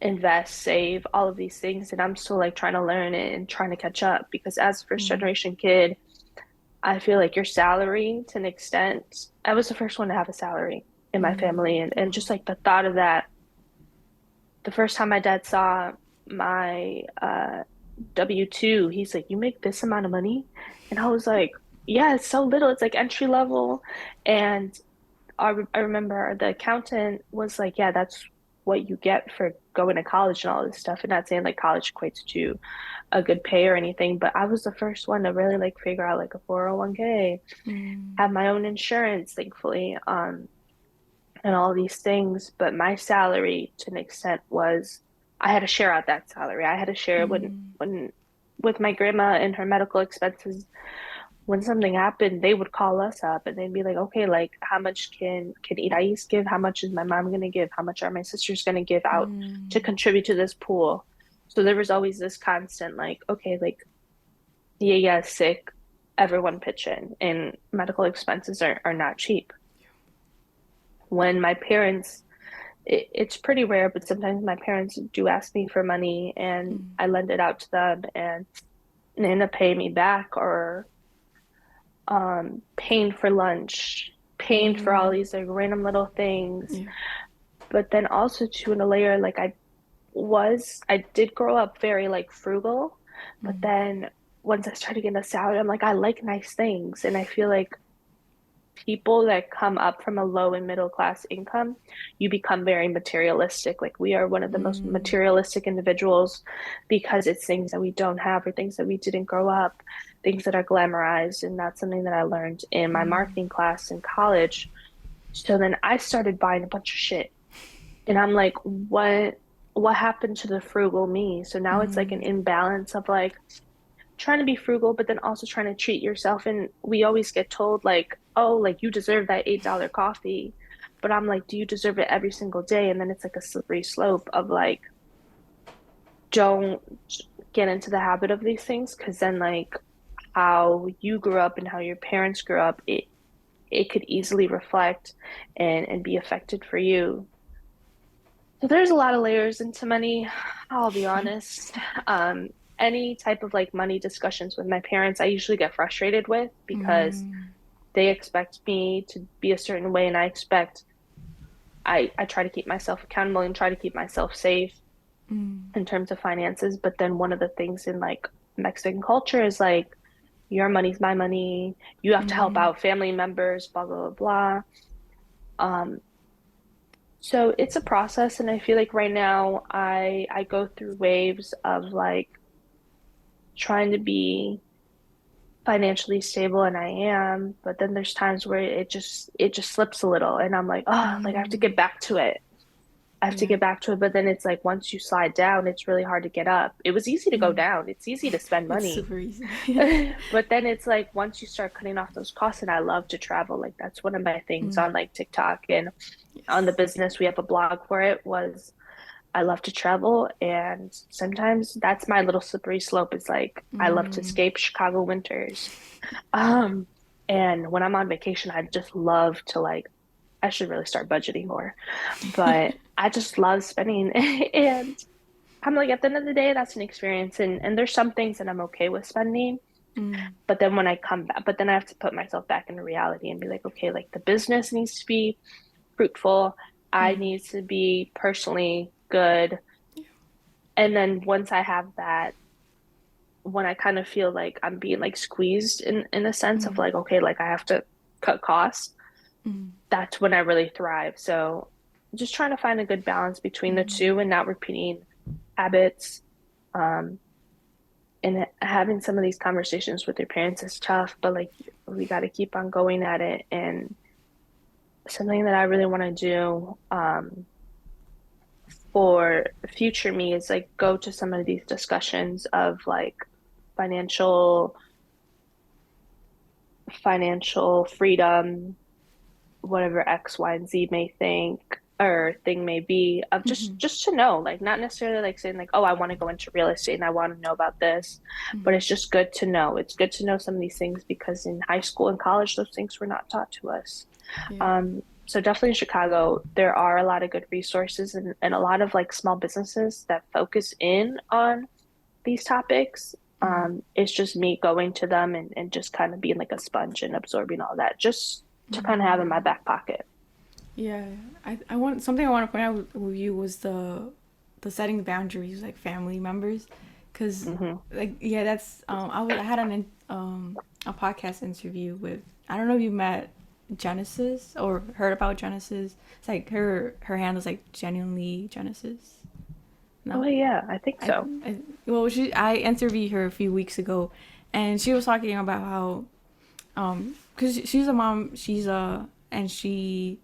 invest, save, all of these things. And I'm still like trying to learn it and trying to catch up because as a first Mm, generation kid, I feel like your salary to an extent, I was the first one to have a salary in my family. And wow. just like the thought of that, the first time my dad saw my W-2, he's like, "You make this amount of money?" And I was like, "Yeah, it's so little. It's like entry level." And I remember the accountant was like, "Yeah, that's what you get for going to college and all this stuff." And not saying like college equates to a good pay or anything, but I was the first one to really like figure out like a 401k, Mm, have my own insurance, thankfully, and all these things. But my salary, to an extent, was I had to share out that salary. I had to share mm, when with my grandma and her medical expenses. When something happened, they would call us up and they'd be like, "Okay, like how much can Irais give? How much is my mom gonna give? How much are my sisters gonna give out to mm, contribute to this pool?" So there was always this constant like, okay, like yeah, sick, everyone pitch in, and medical expenses are not cheap. When my parents, it's pretty rare, but sometimes my parents do ask me for money and mm, I lend it out to them and they end up paying me back or paying for lunch, paying for all mm, these like random little things. yeah. But then also too in a layer, like I did grow up very like frugal, but Mm, then once I started getting a salary, I'm like, I like nice things. And I feel like people that come up from a low and middle class income, you become very materialistic. Like we are one of the most mm, materialistic individuals because it's things that we don't have or things that we didn't grow up, things that are glamorized. And that's something that I learned in my mm, marketing class in college. So then I started buying a bunch of shit. And I'm like, what happened to the frugal me? So now it's like an mm, imbalance of like trying to be frugal, but then also trying to treat yourself. And we always get told, like, oh, like you deserve that $8 coffee. But I'm like, do you deserve it every single day? And then it's like a slippery slope of like, don't get into the habit of these things because then, like, how you grew up and how your parents grew up, it could easily reflect and be affected for you. So there's a lot of layers into money, I'll be honest. Um, any type of like money discussions with my parents, I usually get frustrated with because mm, they expect me to be a certain way and I try to keep myself accountable and try to keep myself safe mm, in terms of finances. But then one of the things in like Mexican culture is like your money's my money. You have to help mm, out family members, blah blah blah. Um, so it's a process, and I feel like right now I go through waves of like trying to be financially stable, and I am, but then there's times where it just slips a little, and I'm like, oh, like I have to mm, get back to it. I have to yeah. get back to it, but then it's like once you slide down, it's really hard to get up. It was easy to go Mm. down. It's easy to spend It's money. super easy. But then it's like once you start cutting off those costs, and I love to travel. Like that's one of my things Mm, on like TikTok and on the yes. business. We have a blog for it. Was I love to travel, and sometimes that's my little slippery slope. Is like I love to Mm, escape Chicago winters. Um, and when I'm on vacation, I just love to like. I should really start budgeting more, but I just love spending. And I'm like, at the end of the day, that's an experience, and there's some things that I'm okay with spending. mm, But then when I come back, but then I have to put myself back into reality and be like, okay, like the business needs to be fruitful. I mm, need to be personally good. yeah. And then once I have that, when I kind of feel like I'm being like squeezed in a sense of Mm, like, okay, like I have to cut costs, mm, that's when I really thrive. So just trying to find a good balance between the mm, two and not repeating habits. Um, and having some of these conversations with your parents is tough, but like we got to keep on going at it. And something that I really want to do for future me is like go to some of these discussions of like financial financial freedom, whatever X, Y, and Z may think or thing may be, of mm, just to know, like not necessarily like saying like, oh, I want to go into real estate and I want to know about this, but mm, it's just good to know. It's good to know some of these things because in high school and college, those things were not taught to us. yeah. Um, So definitely in Chicago, there are a lot of good resources and a lot of like small businesses that focus in on these topics. It's just me going to them and just kind of being like a sponge and absorbing all that just to kind of have in my back pocket. Yeah, I want something I want to point out with you was the setting boundaries like family members, because Hmm. like yeah that's I had a podcast interview with, I don't know if you met Genesis or heard about Genesis. It's like her handle's like genuinely Genesis. Oh No, yeah, I think I, so. I well she I interviewed her a few weeks ago, and she was talking about how because she's a mom, she's a and she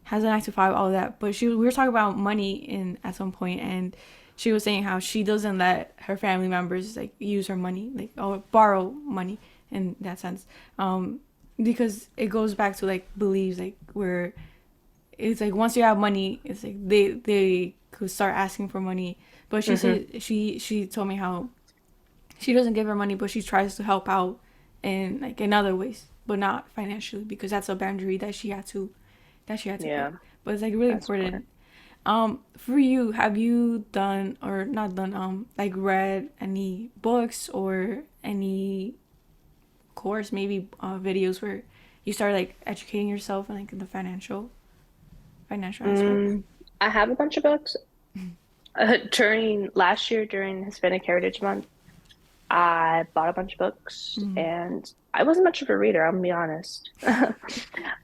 has a 9 to 5, all of that. But we were talking about money in at some point, and she was saying how she doesn't let her family members like use her money, like or borrow money in that sense, because it goes back to like beliefs, like where it's like once you have money, it's like they could start asking for money. But she Hmm. said she told me how she doesn't give her money, but she tries to help out in other ways, but not financially, because that's a boundary that she had to Yeah, put. But it's like really that's important. important. For you, have you done or not done like read any books or any course, maybe videos where you started like educating yourself in like the financial aspects? Mm, I have a bunch of books. During last year, during Hispanic Heritage Month, I bought a bunch of books, Mm, and I wasn't much of a reader, I'm gonna be honest.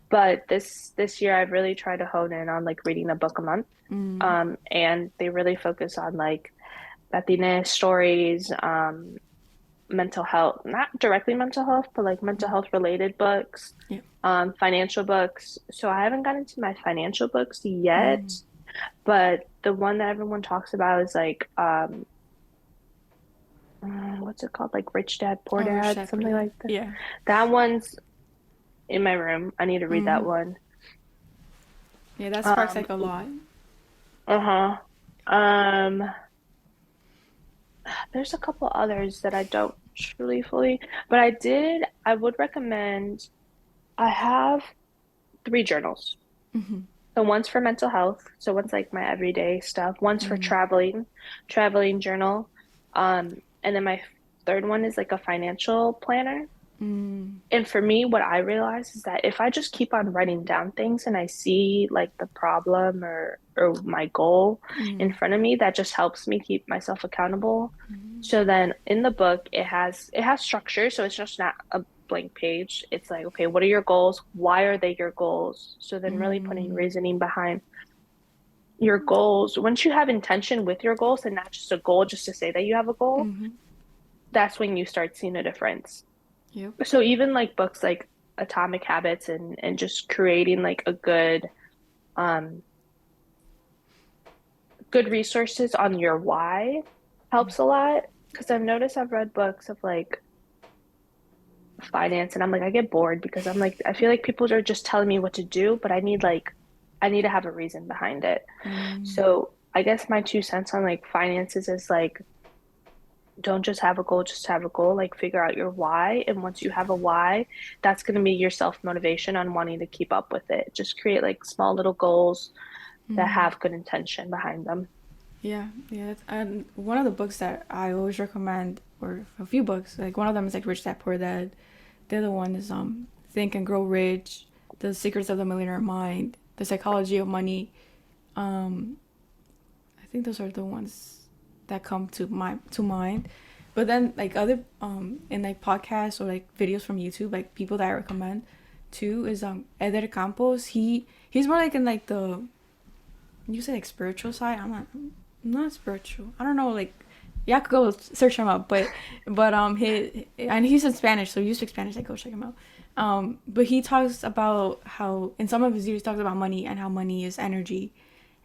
But this year, I've really tried to hone in on like reading a book a month. mm, And they really focus on like latinas stories, mental health, not directly mental health, but like mental mm, health related books, yeah. financial books. So I haven't gotten into my financial books yet, Mm. but the one that everyone talks about is like what's it called? Like Rich Dad, Poor Oh, Rich Dad, Dad Poor something Dad. like that. Yeah. That one's in my room. I need to read that Mm. one. Yeah, that sparks Um, like a lot. uh-huh. Um, there's a couple others that I don't truly fully, but I would recommend, I have 3 journals. So one's for mental health. So one's like my everyday stuff. One's for Mm. traveling journal. And then my third one is like a financial planner. Mm. And for me, what I realize is that if I just keep on writing down things and I see like the problem or my goal in Mm. front of me, that just helps me keep myself accountable. So then in the book, it has structure, so it's just not a blank page. It's like, okay, what are your goals? Why are they your goals? So then really putting Mm. reasoning behind your goals. Once you have intention with your goals and not just a goal just to say that you have a goal, Mm-hmm. that's when you start seeing a difference. Yep. So even like books like Atomic Habits and just creating like a um good resources on your why helps a lot. Because I've noticed I've read books of like finance and I'm like I get bored because I'm like I feel like people are just telling me what to do, but I need to have a reason behind it. Mm. So I guess my 2 cents on like finances is like don't just have a goal, just have a goal. Like figure out your why. And once you have a why, that's going to be your self motivation on wanting to keep up with it. Just create like small little goals that Mm. have good intention behind them. Yeah, yeah. And one of the books that I always recommend, or a few books, like one of them is like Rich Dad Poor Dad. The other one is Think and Grow Rich, The Secrets of the Millionaire Mind, The Psychology of Money. Um, I think those are the ones that come to mind. But then like other in like podcasts or like videos from YouTube, like people that I recommend too is Eder Campos. He's more like in like the, you say like spiritual side. I'm not spiritual. I don't know, like yeah, I could go search him up, but he and he's in Spanish, so you speak Spanish, like go check him out. But he talks about how in some of his videos he talks about money and how money is energy,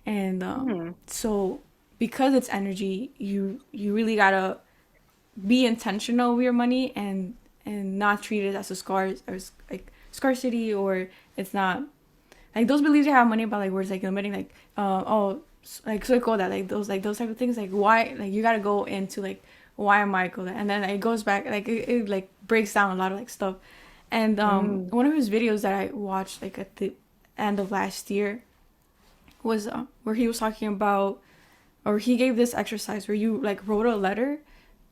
and Hmm. so because it's energy, you really gotta be intentional with your money and not treat it as a like scarcity, or it's not like those beliefs you have money about like words like limiting like like so call that like those type of things, like why, like you gotta go into like why am I call that, and then it goes back like it like breaks down a lot of like stuff. And Mm. one of his videos that I watched like end of last year was where he was talking about, or he gave this exercise where you like wrote a letter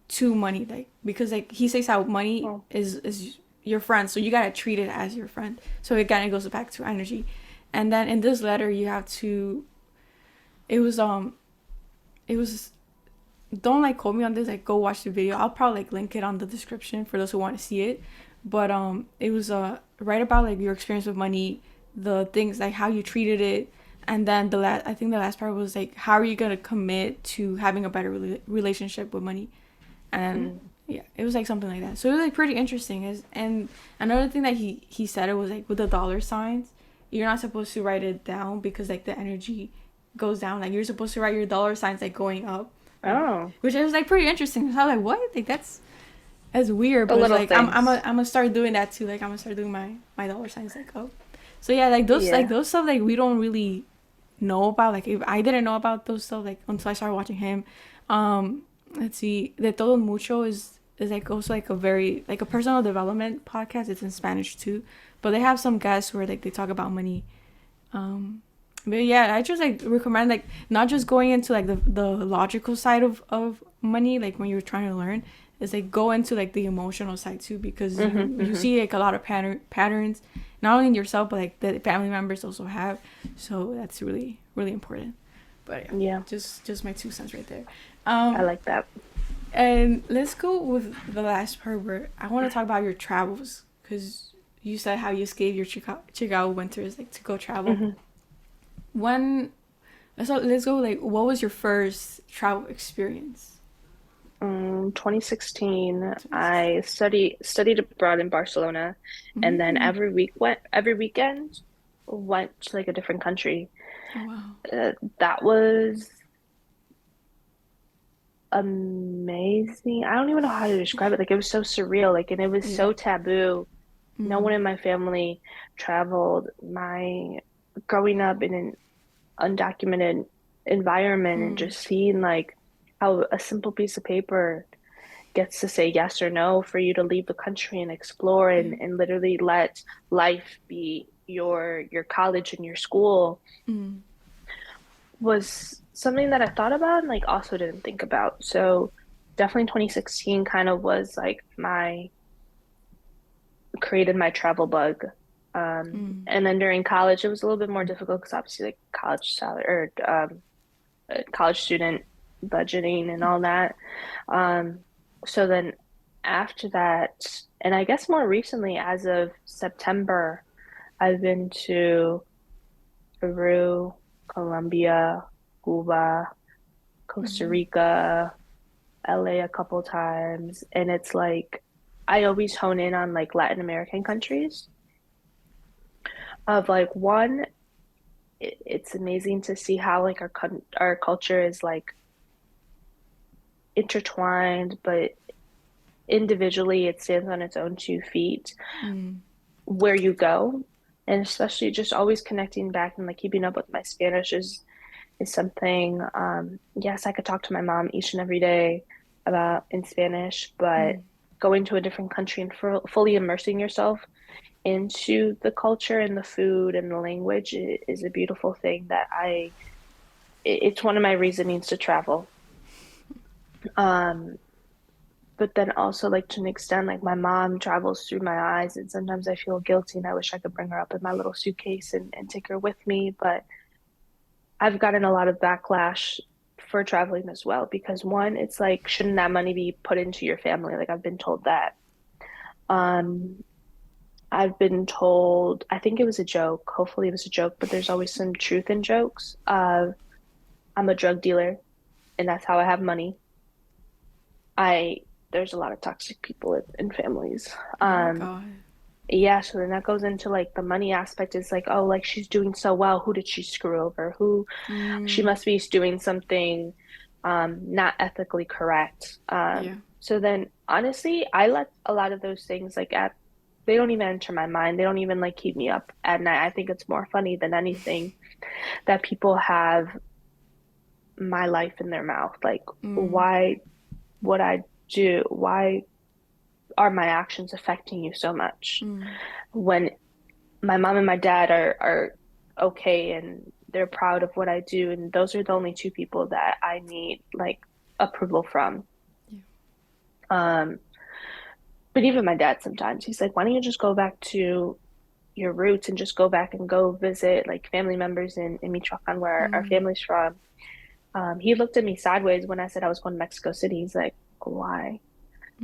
to money, like because like he says how money Oh, is your friend, so you gotta treat it as your friend. So again, it goes back to energy. And then in this letter, you have to. It was it was don't like quote me on this. Like go watch the video. I'll probably like link it on the description for those who want to see it. But it was right about like your experience with money, the things like how you treated it, and then I think the last part was like how are you gonna commit to having a better relationship with money, and mm, yeah, it was like something like that. So it was like pretty interesting. And another thing that he said it was like with the dollar signs, you're not supposed to write it down because like the energy goes down. Like you're supposed to write your dollar signs like going up, like oh, which is like pretty interesting. So I was like, what? Like that's weird, the but it's little like things. I'm gonna start doing that too. Like I'm gonna start doing my dollar signs like up. So yeah, like Yeah. those stuff like we don't really know about. Like if I didn't know about those stuff like until I started watching him. Let's see, de todo mucho is like also like a very like a personal development podcast. It's in Spanish too, but they have some guests where like they talk about money. But yeah, I just like recommend like not just going into like the logical side of money like when you're trying to learn. Is like go into like the emotional side too because Hmm, you hmm. see like a lot of patterns not only in yourself but like the family members also have, so that's really really important. But yeah, Yeah, just my 2 cents right there. I um like that. and let's go with the last part where I want to talk about your travels because you said how you escaped your Chicago winters like to go travel. Hmm. When let's go like what was your first travel experience? 2016, I studied abroad in Barcelona, and then Mm. every weekend went to like a different country. Oh wow. That was amazing. I don't even know how to describe it. Like it was so surreal. Like and it was Yeah. so taboo. No one Mm. in my family traveled. My growing up in an undocumented environment and Mm. just seeing like how a simple piece of paper gets to say yes or no for you to leave the country and explore Yeah. and literally let life be your college and your school Mm. was something that I thought about and like also didn't think about. So definitely 2016 kind of was like my created my travel bug. Mm. And then during college, it was a little bit more difficult because obviously like college salary or college student budgeting and all that. Um, so then after that, and I guess more recently, as of September, I've been to Peru, Colombia, Cuba, Costa Mm. Rica, LA a couple times, and it's like I always hone in on like Latin American countries of like one, it's amazing to see how like our culture is like intertwined, but individually it stands on its own 2 feet Mm. where you go. And especially just always connecting back and like keeping up with my Spanish is something. Yes, I could talk to my mom each and every day about in Spanish, but Mm. going to a different country and fully immersing yourself into the culture and the food and the language is a beautiful thing that it's one of my reasonings to travel. Um, but then also like to an extent, like my mom travels through my eyes, and sometimes I feel guilty and I wish I could bring her up in my little suitcase and take her with me. But I've gotten a lot of backlash for traveling as well because one, it's like, shouldn't that money be put into your family? Like I've been told that. Um, I've been told, I think it was a joke. Hopefully it was a joke, but there's always some truth in jokes. I'm a drug dealer and that's how I have money. I there's a lot of toxic people in families. Oh my Um, god. yeah, so then that goes into like the money aspect is like, oh, like she's doing so well. Who did she screw over? Who she Mm. must be doing something not ethically correct. Yeah. So then honestly, I let a lot of those things like at they don't even enter my mind. They don't even like keep me up at night. I think it's more funny than anything that people have my life in their mouth. Like, Mm. why would I do? Why are my actions affecting you so much? Mm. When my mom and my dad are okay and they're proud of what I do. And those are the only two people that I need like approval from. Yeah. Um, but even my dad sometimes he's like, why don't you just go back to your roots and just go back and go visit like family members in Michoacan where our Mm. family's from. He looked at me sideways when I said I was going to Mexico City. He's like, why?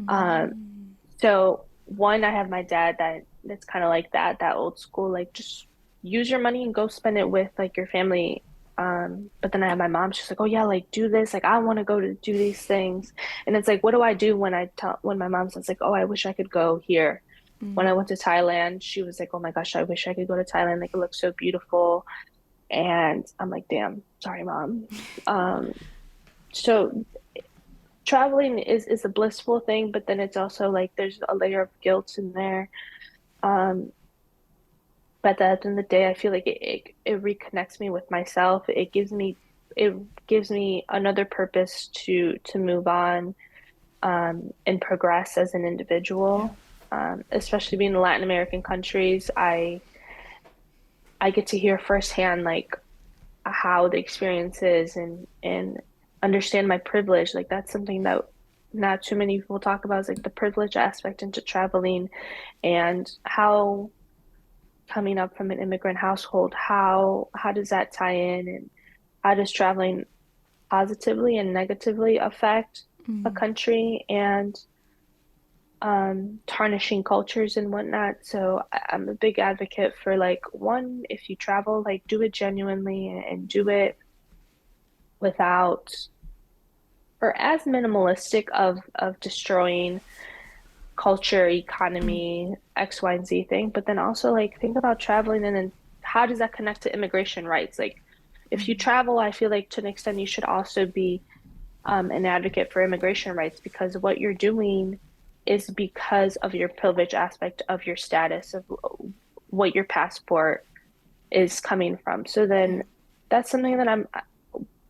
Um, Mm. so one, I have my dad that's kind of like that old school, like just use your money and go spend it with like your family. But then I have my mom, she's like, oh yeah, like do this, like I want to go to do these things. And it's like, what do I do when when my mom says like, oh, I wish I could go here. When I Mm. went to Thailand, she was like, oh my gosh, I wish I could go to Thailand. Like it looks so beautiful. And I'm like, damn, sorry, mom. Um, so traveling is a blissful thing, but then it's also like there's a layer of guilt in there. Um, but at the end of the day, I feel like it reconnects me with myself. It gives me another purpose to move on and progress as an Yeah. individual. Especially being in Latin American countries, I get to hear firsthand like how the experience is and understand my privilege. Like that's something that not too many people talk about is like the privilege aspect into traveling and how coming up from an immigrant household, how does that tie in and how does traveling positively and negatively affect a Mm. country and tarnishing cultures and whatnot. So I'm a big advocate for like one, if you travel, like do it genuinely and do it without or as minimalistic of destroying culture, Mm. economy, X, Y, and Z thing, but then also like think about traveling and then how does that connect to immigration rights? Like if you Mm. travel, I feel like to an extent you should also be an advocate for immigration rights because what you're doing is because of your privilege aspect of your status of what your passport is coming from. So Yeah. then that's something that I'm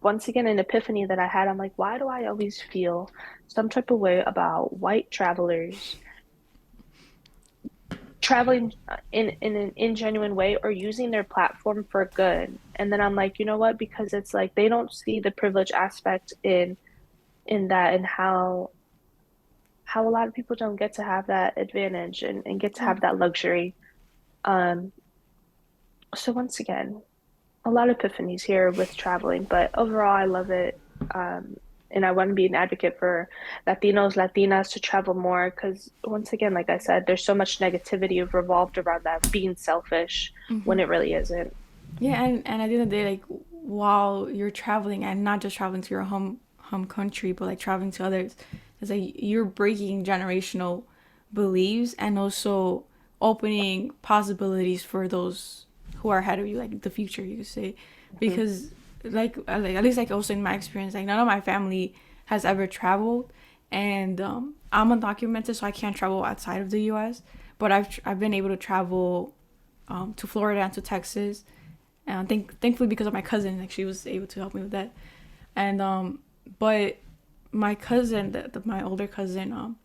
once again an epiphany that I had. I'm like, why do I always feel some type of way about white travelers traveling in an ingenuine way or using their platform for good? And then I'm like, you know what? Because it's like they don't see the privilege aspect in that and how a lot of people don't get to have that advantage and get to Yeah. have that luxury. Um, so once again, a lot of epiphanies here with traveling, but overall, I love it. And I want to be an advocate for Latinos, Latinas to travel more because, once again, like I said, there's so much negativity revolved around that being selfish when it really isn't. Yeah, and at the end of the day, like while you're traveling and not just traveling to your home country, but like traveling to others, it's like you're breaking generational beliefs and also opening possibilities for those who are ahead of you, like the future, you could say, Mhm. because like at least like also in my experience, like none of my family has ever traveled, and I'm undocumented, so I can't travel outside of the U.S. But I've been able to travel to Florida and to Texas, and thankfully because of my cousin, like she was able to help me with that. And but my cousin, my older cousin,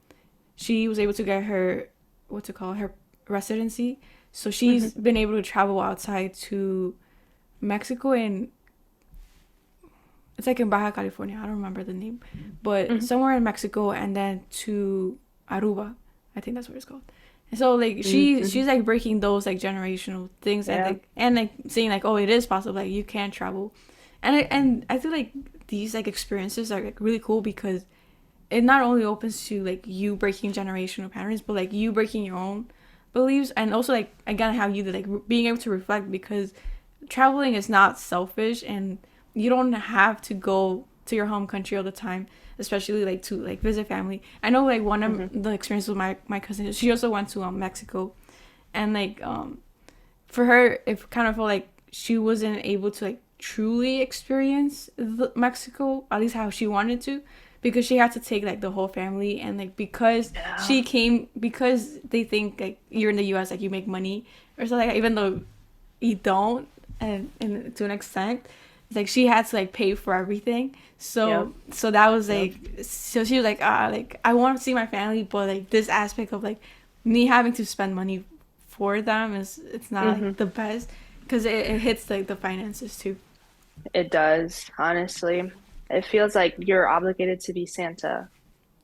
she was able to get her what's it called, her residency. So she's Mhm. been able to travel outside to Mexico, and it's like in Baja California. I don't remember the name, but Mhm. somewhere in Mexico, and then to Aruba. I think that's what it's called. And so like she's Mhm. like breaking those like generational things, Yeah. and like saying like, oh, it is possible, like you can travel. And I feel like these like experiences are like really cool because it not only opens to like you breaking generational patterns, but like you breaking your own beliefs, and also like again how you like being able to reflect, because traveling is not selfish, and you don't have to go to your home country all the time, especially like to like visit family. I know like one of Mhm. the experiences with my cousin, she also went to Mexico, and like for her it kind of felt like she wasn't able to like truly experience Mexico, at least how she wanted to, because she had to take like the whole family, and like because Yeah. she came, because they think like you're in the US, like you make money or something like that, even though you don't, and to an extent it's like she had to like pay for everything. Yep. So that was Yep. like, so she was like, like I want to see my family, but like this aspect of like me having to spend money for them is, it's not like Mhm. the best. because it hits like the finances too. It does, honestly. It feels like you're obligated to be Santa.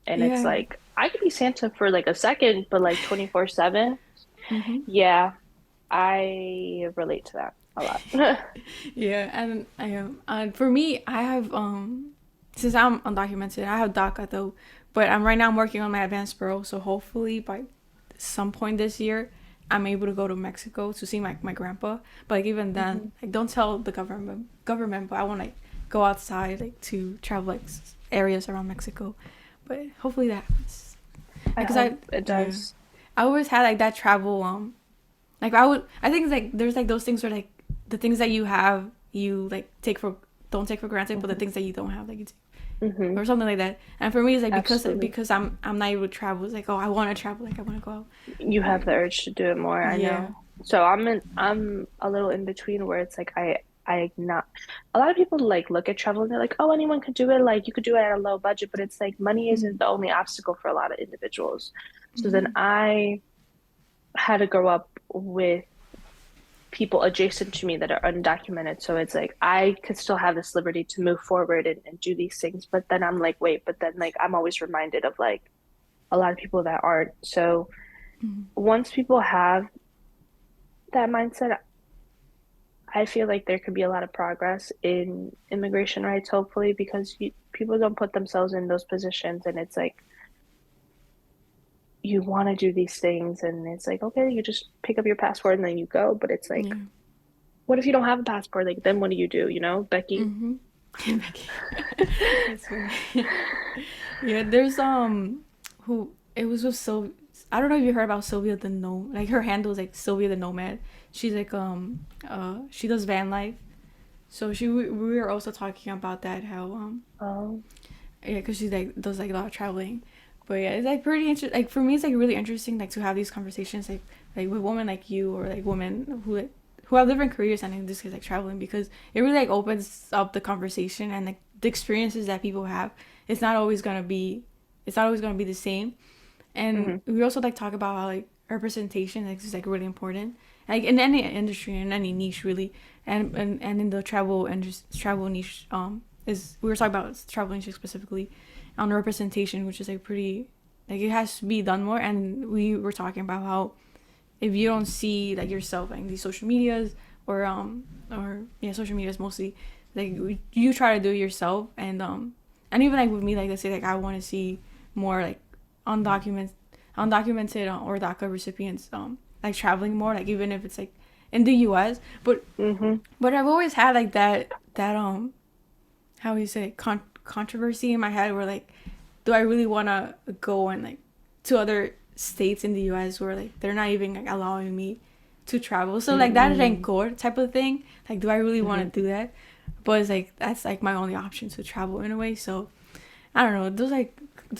And it's Yeah. like, I could be Santa for like a second, but like 24/7. Mm-hmm. Yeah, I relate to that a lot. Yeah, and I am. For me, I have since I'm undocumented, I have DACA though, but I'm right now I'm working on my advanced parole, so hopefully by some point this year, I'm able to go to Mexico to see my grandpa. But like even then, Mhm. like don't tell the government, but I want to like go outside like to travel like areas around Mexico, but hopefully that happens. I Because I hope it yeah, does. I always had like that travel like I think it's like there's like those things where like the things that you have you like take for don't take for granted, but the Hmm. things that you don't have like you take, Hmm. or something like that. And for me, it's like Absolutely. because I'm not able to travel. It's like, oh, I want to travel. Like I want to go out. You But have the urge to do it more, I yeah. know. So I'm a little in between where it's like I not a lot of people like look at travel and they're like, oh, anyone could do it. Like you could do it at a low budget, but it's like money isn't Mm-hmm. the only obstacle for a lot of individuals. So then Mm-hmm. I had to grow up with people adjacent to me that are undocumented. So it's like I could still have this liberty to move forward and do these things. But then I'm like, wait, but then like I'm always reminded of like a lot of people that aren't. So once people have that mindset, I feel like there could be a lot of progress in immigration rights, hopefully, because people don't put themselves in those positions. And it's like you want to do these things, and it's like, okay, you just pick up your passport and then you go. But it's like, Yeah. what if you don't have a passport? Like, then what do, Becky? Mm-hmm. That's funny. Yeah, there's who it was with Sylvia. I don't know if you heard about Sylvia the Nomad. Like her handle is like Sylvia the Nomad. She's like she does van life. So we were also talking about that how Oh, yeah, because she like does like a lot of traveling. But yeah, it's like pretty interesting. Like for me, it's like really interesting like to have these conversations like with women like you or like women who have different careers and in this case like traveling, because it really like opens up the conversation and like the experiences that people have. It's not always gonna be it's not always gonna be the same. And hmm. we also like talk about how like representation like, is like really important, like in any industry, in any niche really, and in the travel and just travel niche is we were talking about travel niche specifically on representation, which is like pretty like it has to be done more. And we were talking about how if you don't see like yourself like these social medias or yeah, social medias mostly, like you try to do it yourself. And even like with me, like let's say like I want to see more like undocumented undocumented or DACA recipients like traveling more, like even if it's like in the US. Hmm. But I've always had like that how do you say controversy in my head where like do I really want to go and like to other states in the US where like they're not even like allowing me to travel. So like that Hmm. rencor type of thing, like do I really want Hmm. to do that? But it's like that's like my only option to travel in a way. So I don't know. Those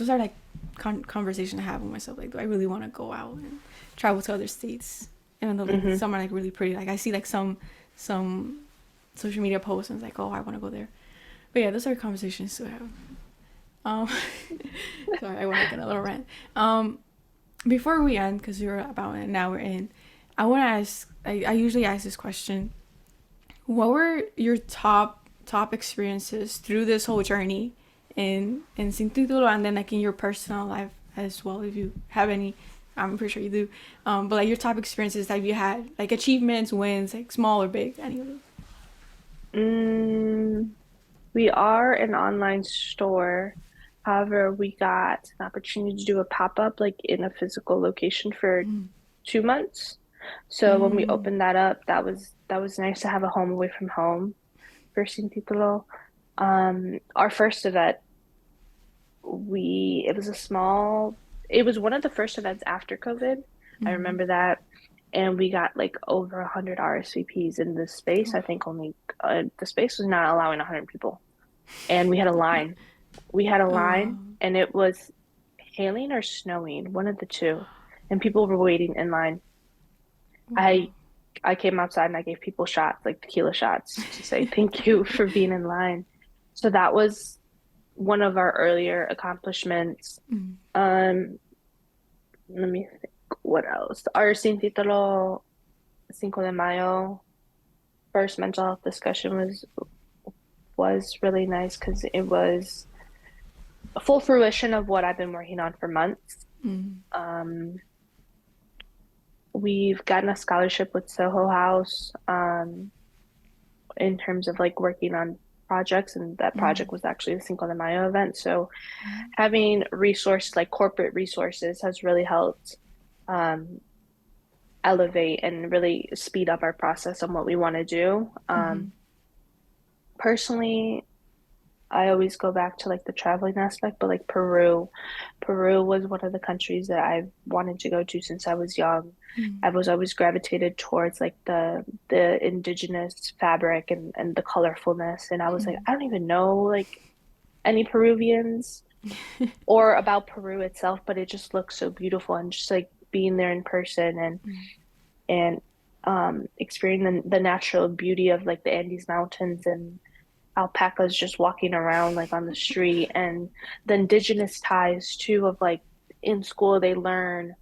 are like conversations I have with myself. Like, do I really want to go out and travel to other states? Even though like Hmm. some are like really pretty. Like I see like some social media posts and it's like, oh, I want to go there. But yeah, those are conversations to have. Um, sorry, I went like in a little rant. Before we end, because we're about an hour in, I want to ask. I usually ask this question: what were your top experiences through this whole journey in Sin Titulo, and then like in your personal life as well, if you have any? I'm pretty sure you do. But like your top experiences that you had, like achievements, wins, like small or big, any of those. Mm, we are an online store. However, we got an opportunity to do a pop-up like in a physical location for Mm. 2 months. So when we Mm. opened that up, that was nice to have a home away from home for Sin Titulo. Our first event, it was it was one of the first events after COVID. I Mm. remember that. And we got like over 100 RSVPs in this space. Oh. I think only the space was not allowing 100 people. And we had a line. We had a Oh. line, and it was hailing or snowing, one of the two. And people were waiting in line. Wow. I I came outside and I gave people shots, like tequila shots, to say thank you for being in line. So that was one of our earlier accomplishments. Mm. Um, Let me think what else. Our Sin Titulo Cinco de Mayo. first mental health discussion was really nice because it was a full fruition of what I've been working on for months. Mm. Um, we've gotten a scholarship with Soho House in terms of like working on projects, and that project Mm. was actually the Cinco de Mayo event. So Mm. having resources like corporate resources has really helped um, elevate and really speed up our process on what we want to do. Mm. Personally, I always go back to like the traveling aspect, but like Peru was one of the countries that I've wanted to go to since I was young. Mm. I was always gravitated towards like the indigenous fabric and the colorfulness, and I was like, Mm. I don't even know like any Peruvians or about Peru itself, but it just looks so beautiful, and just like being there in person Mm. and experiencing the natural beauty of like the Andes Mountains and alpacas just walking around like on the street, and the indigenous ties too of like in school they learn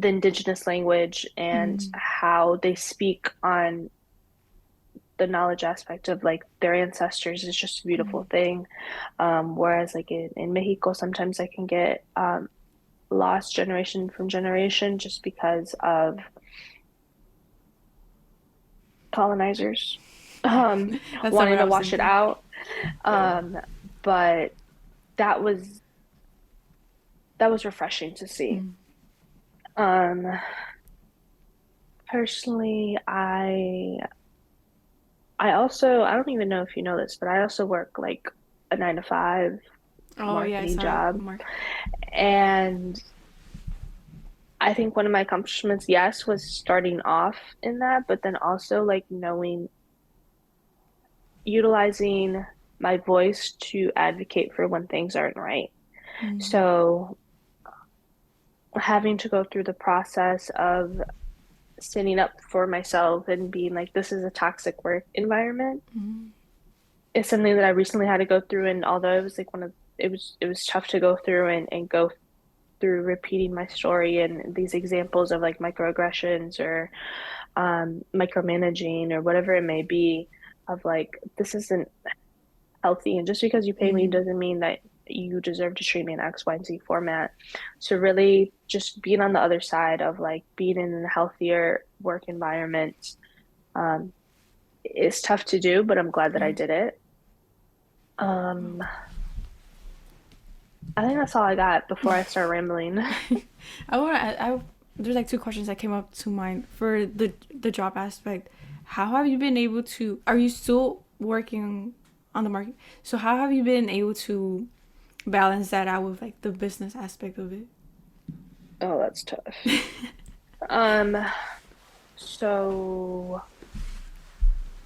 the indigenous language and Mm. how they speak on the knowledge aspect of like their ancestors is just a beautiful Mm. thing. Whereas like in Mexico sometimes I can get lost generation from generation just because of colonizers Yeah, um, that's not what wanting I to was wash it thinking. out. Um, but that was that was refreshing to see. Mm. Um, personally, I also I don't even know if you know this, but I also work like a 9 to 5 Oh yeah, I marketing saw job. Mark. And I think one of my accomplishments, yes, was starting off in that, but then also like knowing, utilizing my voice to advocate for when things aren't right. Mm. So having to go through the process of standing up for myself and being like, this is a toxic work environment Mm. is something that I recently had to go through. And although it was like it was tough to go through and go through repeating my story and these examples of like microaggressions or micromanaging or whatever it may be, of like, this isn't healthy. And just because you pay me Mm. doesn't mean that you deserve to treat me in X, Y, and Z format. So really just being on the other side of like being in a healthier work environment um, is tough to do, but I'm glad that I Yeah. did it. I think that's all I got before I start rambling. I want to. There's like two questions that came up to mind for the job aspect. How have you been able to? Are you still working on the market? So how have you been able to balance that out with like the business aspect of it? Oh, that's tough. Um, so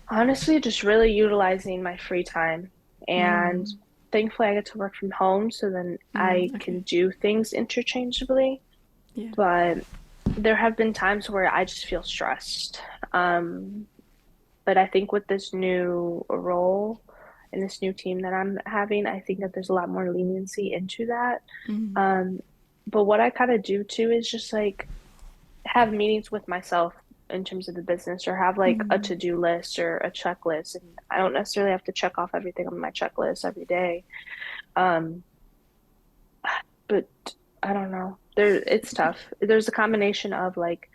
honestly, just really utilizing my free time. And Mm. thankfully, I get to work from home, so then I Mm. Okay. can do things interchangeably. Yeah. But there have been times where I just feel stressed. Um, but I think with this new role and this new team that I'm having, I think that there's a lot more leniency into that. Mm. Um, but what I kind of do too is just like have meetings with myself in terms of the business, or have like a Mm. to-do list or a checklist. And I don't necessarily have to check off everything on my checklist every day. Um, but I don't know. It's tough. There's a combination of like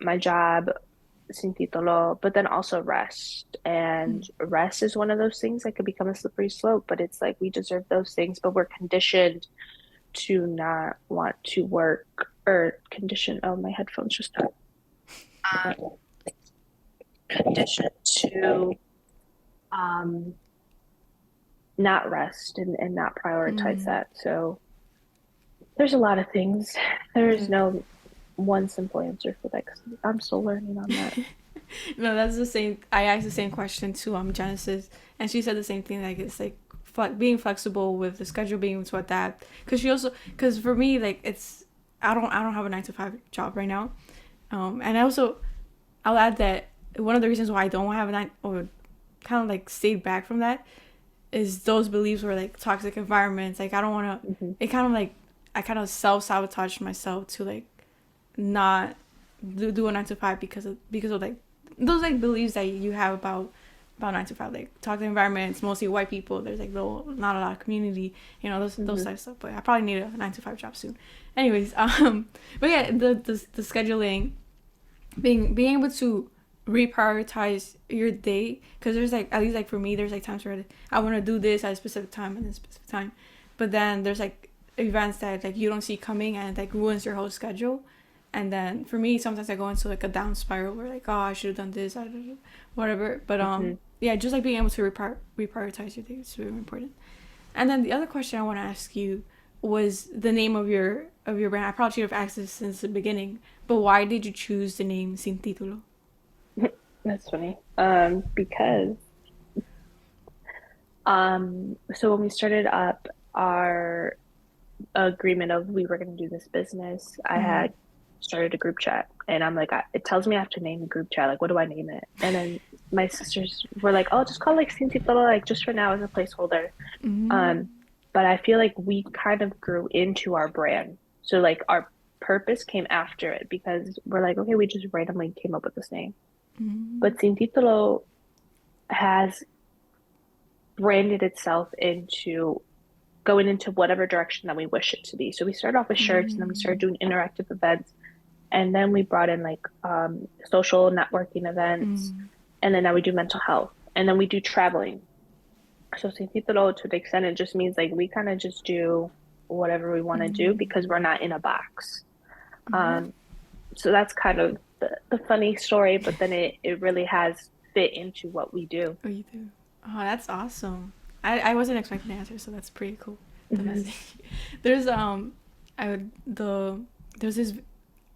my job, sin titulo, but then also rest. And Mm. rest is one of those things that could become a slippery slope, but it's like we deserve those things, but we're conditioned to not want to work, or conditioned. Oh, my headphones just got conditioned to um, not rest and not prioritize Mm. that. So there's a lot of things. There is Yeah. no one simple answer for that because I'm still learning on that. No, that's the same. I asked the same question to Genesis, and she said the same thing. Like it's like being flexible with the schedule, being able to adapt. Because she also, because for me, like it's I don't have a 9 to 5 job right now. And I also I'll add that one of the reasons why I don't have a nine or kind of like stayed back from that is those beliefs were like toxic environments. Like I don't want to. Hmm. It kind of like I kind of self sabotaged myself to like not do a 9 to 5 because of like those like beliefs that you have about 9 to 5, like toxic environments, mostly white people. There's like not a lot of community, those Mm-hmm. types of stuff. But I probably need a 9 to 5 job soon. Anyways, but yeah, the scheduling, being able to reprioritize your day, because there's like, at least like for me, there's like times where I want to do this at a specific time and a specific time, but then there's like events that like you don't see coming and like ruins your whole schedule. And then for me, sometimes I go into like a down spiral where like, oh, I should have done this, I don't know, whatever. But Mm-hmm. yeah, just like being able to reprioritize your day is really important. And then the other question I want to ask you was the name of your brand. I probably should have asked this since the beginning, but why did you choose the name Sin Titulo? That's funny. Because so when we started up our agreement of we were going to do this business, I Mm-hmm. had started a group chat, and I'm like, it tells me I have to name the group chat. Like, what do I name it? And then my sisters were like, oh, just call it like Sin Titulo, like just for now as a placeholder. Mm-hmm. Um, but I feel like we kind of grew into our brand. So like our purpose came after it because we're like, okay, we just randomly came up with this name. Mm-hmm. But Sin Titulo has branded itself into going into whatever direction that we wish it to be. So we started off with shirts and then we started doing interactive events. And then we brought in like social networking events. Mm-hmm. And then now we do mental health. And then we do traveling. So Sin Titulo to the extent it just means like we kind of just do whatever we want to do Mm-hmm. because we're not in a box. Mm-hmm. Um, so that's kind of the funny story, but then it really has fit into what we do. Oh, you do. Oh, that's awesome. I wasn't expecting the answer, so that's pretty cool. The Hmm. message. There's I would there's this,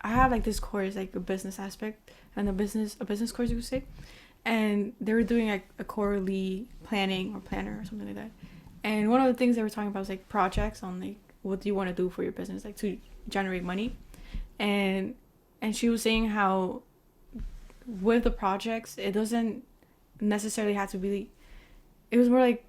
I have like this course, like a business aspect and a business course, you could say, and they were doing like a quarterly planning or planner or something like that. And one of the things they were talking about was like projects on like what do you want to do for your business, like to generate money. And she was saying how with the projects it doesn't necessarily have to be, it was more like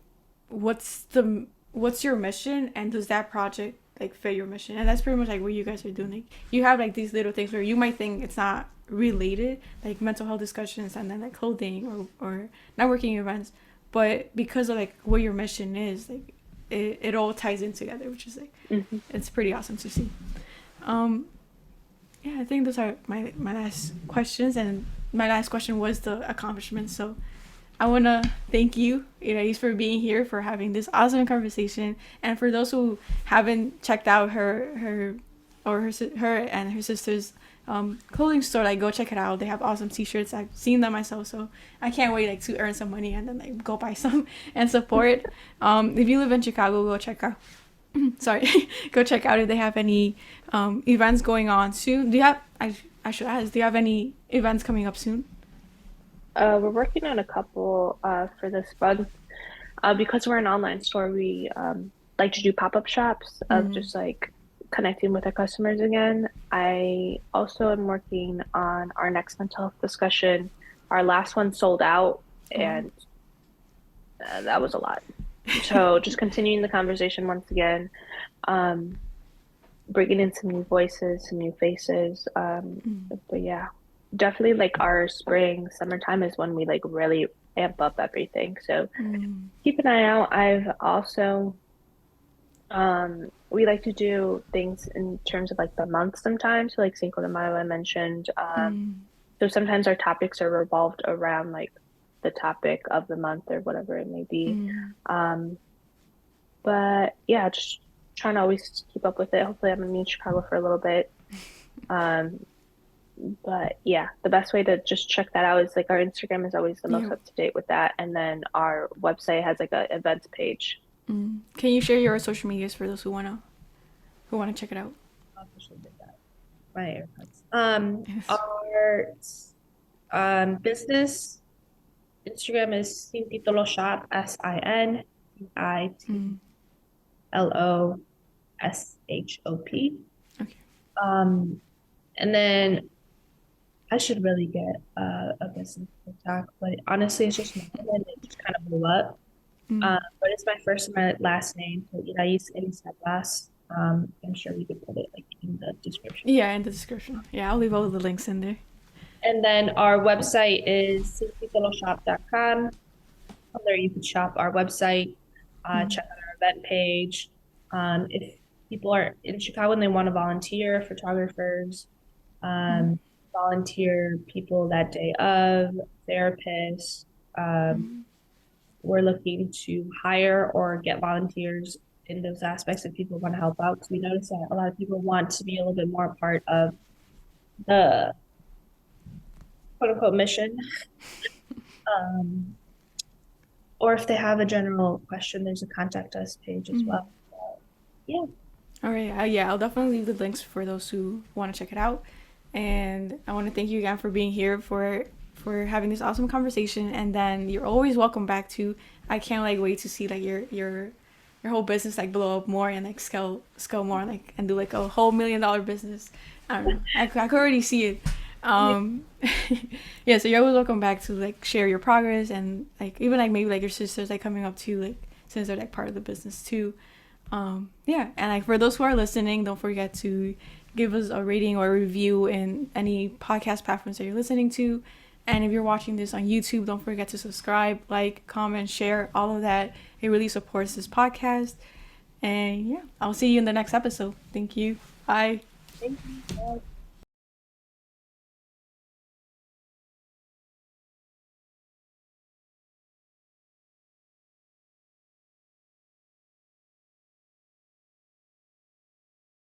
what's your mission, and does that project like fit your mission? And that's pretty much like what you guys are doing. Like you have like these little things where you might think it's not related, like mental health discussions and then like clothing or networking events, but because of like what your mission is, like it all ties in together, which is like, Hmm. it's pretty awesome to see. um yeah, I think those are my last questions, and my last question was the accomplishments. So I want to thank you, Irais, for being here, for having this awesome conversation. And for those who haven't checked out her and her sister's clothing store, like go check it out. They have awesome T-shirts. I've seen them myself, so I can't wait like to earn some money and then like go buy some and support. If you live in Chicago, go check out. Sorry, go check out if they have any events going on soon. Do you have? I should ask. Do you have any events coming up soon? We're working on a couple for this month. Because we're an online store, we like to do pop-up shops of Mm. just like connecting with our customers again. I also am working on our next mental health discussion. Our last one sold out, Wow. and that was a lot. So just continuing the conversation once again, um, bringing in some new voices, some new faces. Mm. But yeah, definitely like our spring, summertime is when we like really amp up everything. So Mm. keep an eye out. I've also we like to do things in terms of like the month sometimes. So like Cinco de Mayo I mentioned. Mm. So sometimes our topics are revolved around like the topic of the month or whatever it may be. Mm. Um, but yeah, just trying to always keep up with it. Hopefully I'm gonna be in Chicago for a little bit. Um, but yeah, the best way to just check that out is like our Instagram is always the most Yeah. up to date with that. And then our website has like a events page. Mm. Can you share your social medias for those who wanna check it out? Officially did that. My AirPods. Yes. Our business Instagram is Sin Titulo Shop, Mm. SINTITLOSHOP. Okay. Um, and then I should really get a business TikTok, but honestly, it's just mine and it just kind of blew up. Mm. But it's my first and my last name, so Irais Elisabas. I'm sure we could put it like in the description. Yeah, in the description. Yeah, I'll leave all the links in there. And then our website is tituloshop.com. There you can shop our website, check out our event page. If people are in Chicago and they want to volunteer, photographers, um, volunteer people that day of, therapists. We're looking to hire or get volunteers in those aspects if people want to help out. Because we notice that a lot of people want to be a little bit more a part of the quote unquote mission. Um, or if they have a general question, there's a contact us page as well. Yeah. All right. Yeah, I'll definitely leave the links for those who want to check it out. And I want to thank you again for being here for having this awesome conversation. And then you're always welcome back to. I can't like wait to see like your whole business like blow up more and like scale more like and do like a whole $1 million business. I don't know. I could already see it. Um, yeah. So you're always welcome back to like share your progress and like even like maybe like your sisters like coming up too like since they're like part of the business too. Yeah, and like for those who are listening, don't forget to give us a rating or a review in any podcast platforms that you're listening to. And if you're watching this on YouTube, don't forget to subscribe, like, comment, share, all of that. It really supports this podcast. And yeah, I'll see you in the next episode. Thank you. Bye. Thank you.